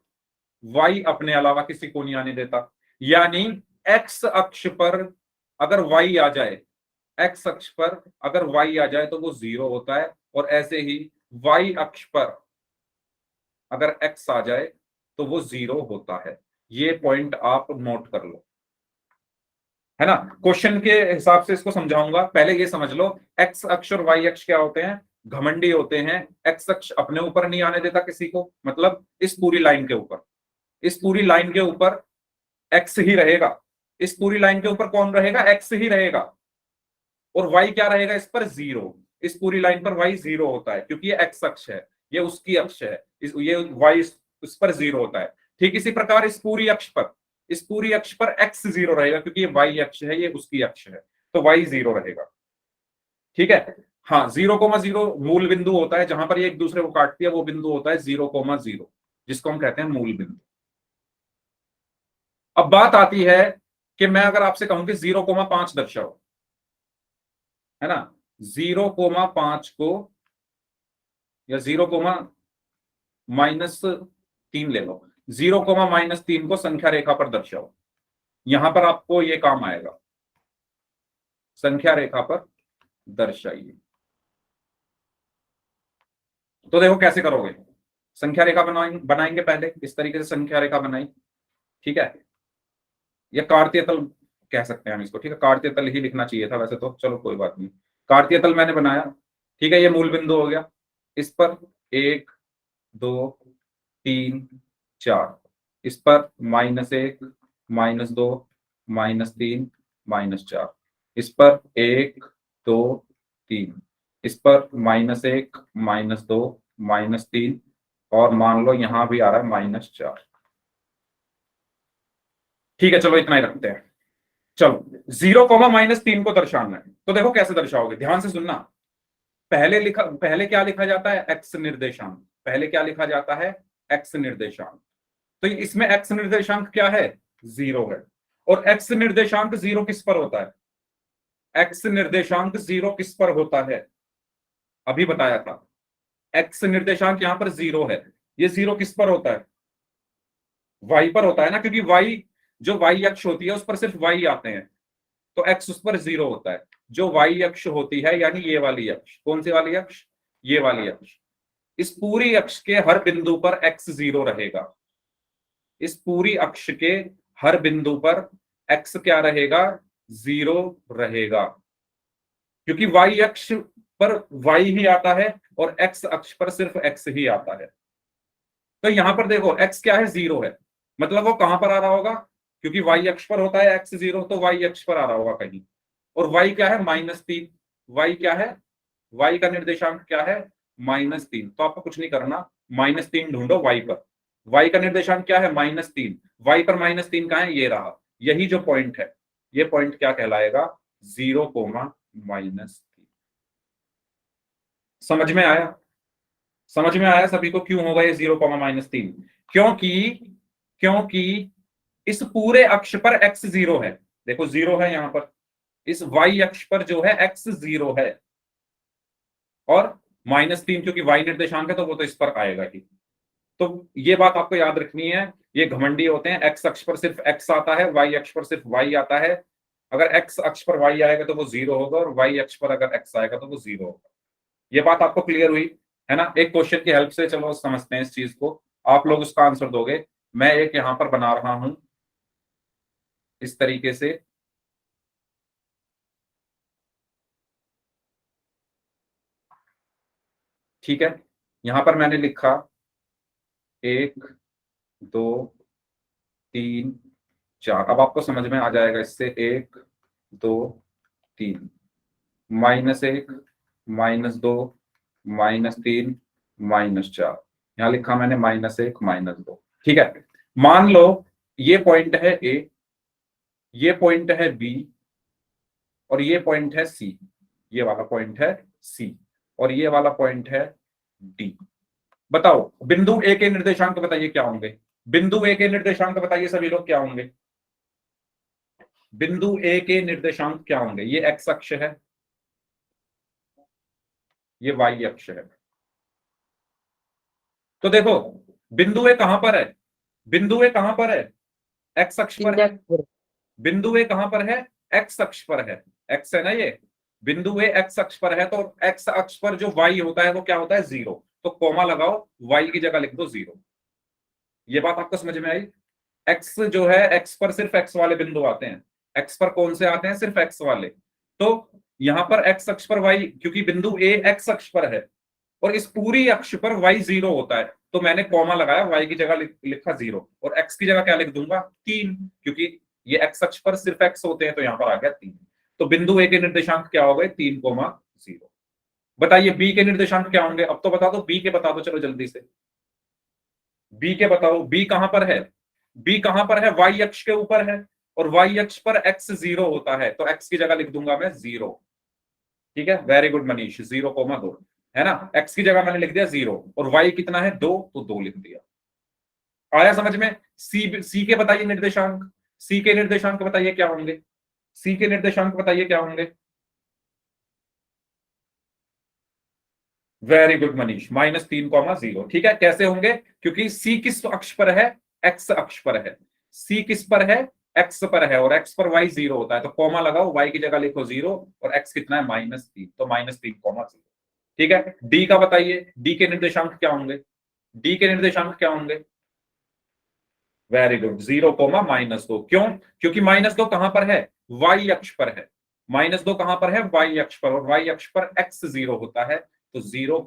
वाई अपने अलावा किसी को नहीं आने देता। यानी एक्स अक्ष पर अगर वाई आ जाए, एक्स अक्ष पर अगर वाई आ जाए तो वो 0 होता है, और ऐसे ही वाई अक्ष पर अगर एक्स आ जाए तो वो 0 होता है। ये पॉइंट आप नोट कर लो, है ना। क्वेश्चन के हिसाब से इसको समझाऊंगा, पहले ये समझ लो। एक्स अक्ष और वाई अक्ष क्या होते हैं, घमंडी होते हैं। एक्स अक्ष अपने ऊपर नहीं आने देता किसी को, मतलब इस पूरी लाइन के ऊपर, इस पूरी लाइन के ऊपर एक्स ही रहेगा। इस पूरी लाइन के ऊपर कौन रहेगा, एक्स ही रहेगा। और वाई क्या रहेगा इस पर, 0। इस पूरी लाइन पर वाई 0 होता है, क्योंकि ये एक्स अक्ष है, ये उसकी अक्ष है, ये वाई इस पर 0 होता है। ठीक इसी प्रकार इस पूरी अक्ष पर, इस पूरी अक्ष पर एक्स 0 रहेगा, क्योंकि ये वाई अक्ष है, ये उसकी अक्ष है, तो वाई 0 रहेगा। ठीक है, हाँ, 0,0 मूल बिंदु होता है, जहां पर ये एक दूसरे को काटती है, वो बिंदु होता है 0,0, जिसको हम कहते हैं मूल बिंदु। अब बात आती है कि मैं अगर आपसे कहूं कि 0,5 दर्शाओ, है ना, 0,5 को, या 0,-3 ले लो, 0,-3 को संख्या रेखा पर दर्शाओ। यहां पर आपको ये काम आएगा, संख्या रेखा पर दर्शाइए। तो देखो कैसे करोगे, संख्या रेखा बनाएंगे पहले, इस तरीके से संख्या रेखा बनाई। ठीक है, या कार्तीय तल कह सकते हैं हम इसको। ठीक है, कार्तीय तल ही लिखना चाहिए था वैसे तो, चलो कोई बात नहीं। कार्तीय तल मैंने बनाया, ठीक है, ये मूल बिंदु हो गया। इस पर 1 2 3 4, इस पर -1 -2 -3 -4, इस पर 1 2 3, इस पर -1 -2 -3, और मान लो यहां भी आ रहा है -4। ठीक है, चलो इतना ही रखते हैं। चलो 0 को दर्शाना है, तो देखो कैसे दर्शाओगे, ध्यान से सुनना। पहले क्या लिखा जाता है, एक्स निर्देशांक। पहले क्या लिखा जाता है, एक्स निर्देशांक। तो इसमें एक्स निर्देशांक क्या है, 0 है। और एक्स निर्देशांक 0 किस पर होता है, एक्स निर्देशांक 0 किस पर होता है, अभी बताया था। एक्स निर्देशांक यहां पर 0 है, ये 0 किस पर होता है, वाई पर होता है ना, क्योंकि वाई, जो वाई अक्ष होती है उस पर सिर्फ वाई आते हैं, तो एक्स उस पर 0 होता है। जो वाई अक्ष होती है, यानी ये वाली अक्ष, कौन सी वाली अक्ष, ये वाली अक्ष, इस पूरी अक्ष के हर बिंदु पर एक्स 0 रहेगा। इस पूरी अक्ष के हर बिंदु पर एक्स क्या रहेगा, 0 रहेगा, क्योंकि वाई अक्ष पर वाई ही आता है और एक्स अक्ष पर सिर्फ एक्स ही आता है। तो यहां पर देखो एक्स क्या है, 0 है, मतलब वो कहां पर आ रहा होगा, क्योंकि वाई अक्ष पर होता है एक्स 0, तो वाई अक्ष पर आ रहा होगा कहीं। और वाई क्या है, -3। वाई क्या है, वाई का निर्देशांक क्या है, -3। तो आपको कुछ नहीं करना, -3 ढूंढो वाई पर। वाई का निर्देशांक क्या है, -3। वाई पर -3 कहां है, ये रहा। यही जो पॉइंट है, ये पॉइंट क्या कहलाएगा, 0, -3। समझ में आया, समझ में आया सभी को, क्यों होगा ये 0, -3? क्योंकि इस पूरे अक्ष पर एक्स 0 है। देखो 0 है यहां पर, इस वाई अक्ष पर जो है एक्स 0 है, और -3 क्योंकि वाई निर्देशांक है तो वो तो इस पर आएगा ही। तो ये बात आपको याद रखनी है। ये घमंडी होते हैं, एक्स अक्ष पर सिर्फ एक्स आता है, वाई अक्ष पर सिर्फ वाई आता है। अगर एक्स अक्ष पर वाई आएगा तो वो 0 होगा, और वाई अक्ष पर अगर एक्स आएगा तो वो 0 होगा। ये बात आपको क्लियर हुई है ना? एक क्वेश्चन की हेल्प से चलो समझते हैं इस चीज को, आप लोग उसका आंसर दोगे। मैं एक यहां पर बना रहा हूं इस तरीके से, ठीक है। यहां पर मैंने लिखा 1 2 3 4। अब आपको समझ में आ जाएगा इससे, 1 2 3, -1 -2 -3 -4। यहां लिखा मैंने -1 -2, ठीक है। मान लो ये पॉइंट है ए, ये पॉइंट है बी, और ये पॉइंट है सी। ये वाला पॉइंट है सी, और ये वाला पॉइंट है डी। बताओ बिंदु ए के निर्देशांक बताइए क्या होंगे, बिंदु ए के निर्देशांक बताइए सभी लोग क्या होंगे। बिंदु ए के निर्देशांक क्या होंगे, ये एक्स अक्ष है, ये वाई अक्ष है। तो देखो बिंदु ए कहां पर है, बिंदु ए कहां पर है, एक्स अक्ष पर है। बिंदु ए कहां पर है, एक्स अक्ष पर है, एक्स है ना ये। बिंदु ए एक्स अक्ष पर है, तो एक्स अक्ष पर जो वाई होता है वो क्या होता है, 0। तो कोमा लगाओ, वाई की जगह लिख दो 0। ये बात आपको समझ में आई? एक्स जो है, एक्स पर सिर्फ एक्स वाले बिंदु आते हैं। एक्स पर कौन से आते हैं, सिर्फ एक्स वाले। तो यहां पर एक्स अक्ष पर वाई, क्योंकि बिंदु ए एक्स अक्ष पर है और इस पूरी अक्ष पर वाई 0 होता है, तो मैंने कॉमा लगाया, वाई की जगह लिखा 0, और एक्स की जगह क्या लिख दूंगा, 3, क्योंकि ये एक्स अक्ष पर सिर्फ एक्स होते हैं, तो यहां पर आ गया 3। तो बिंदु ए के निर्देशांक क्या हो गए, 3, 0। बताइए बी के निर्देशांक क्या होंगे, अब तो बता दो, बी के बता दो चलो जल्दी से। बी के बताओ, बी कहां पर है, बी कहां पर है, वाई अक्ष के ऊपर है, और वाई अक्ष पर एक्स 0 होता है, तो एक्स की जगह लिख दूंगा मैं 0। ठीक है, वेरी गुड मनीष, 0, 2 है ना। एक्स की जगह मैंने लिख दिया 0, और वाई कितना है 2, तो 2 लिख दिया। आया समझ में? सी के बताइए निर्देशांक, सी के निर्देशांक बताइए क्या होंगे, सी के निर्देशांक बताइए क्या होंगे। Very good Manish, -3, 0। ठीक है, कैसे होंगे, क्योंकि सी किस अक्ष पर है, एक्स अक्ष पर है। सी किस पर है, एक्स पर है, और एक्स पर वाई 0 होता है, तो कॉमा लगाओ, वाई की जगह लिखो 0, और एक्स कितना है, -3, तो -3, 0। ठीक है, डी का बताइए, डी के निर्देशांक क्या होंगे, डी के निर्देशांक क्या होंगे। Very good, 0, -2। क्यों, क्योंकि -2 कहां पर है, वाई अक्ष पर है। -2 कहां पर है, वाई अक्ष पर, और वाई अक्ष पर x 0 होता है, तो 0,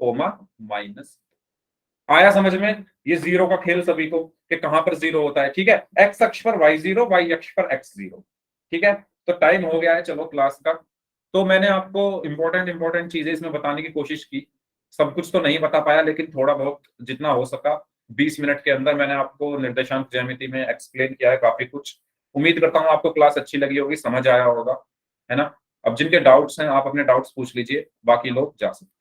-। आया समझ में? ये जीरो का खेल सभी को कि कहां पर जीरो होता है, ठीक है। एक्स अक्ष पर वाई जीरो, वाई अक्ष पर एक्स जीरो, ठीक है। तो टाइम हो गया है चलो क्लास का। तो मैंने आपको इंपॉर्टेंट चीजें इसमें बताने की कोशिश की। सब कुछ तो नहीं बता पाया, लेकिन थोड़ा बहुत जितना हो सका 20 मिनट के अंदर मैंने आपको निर्देशांक ज्यामिति में एक्सप्लेन किया है काफी कुछ। उम्मीद करता हूँ आपको क्लास अच्छी लगी होगी, समझ आया होगा, है ना। अब जिनके डाउट्स हैं आप अपने डाउट्स पूछ लीजिए, बाकी लोग जा सकते हैं।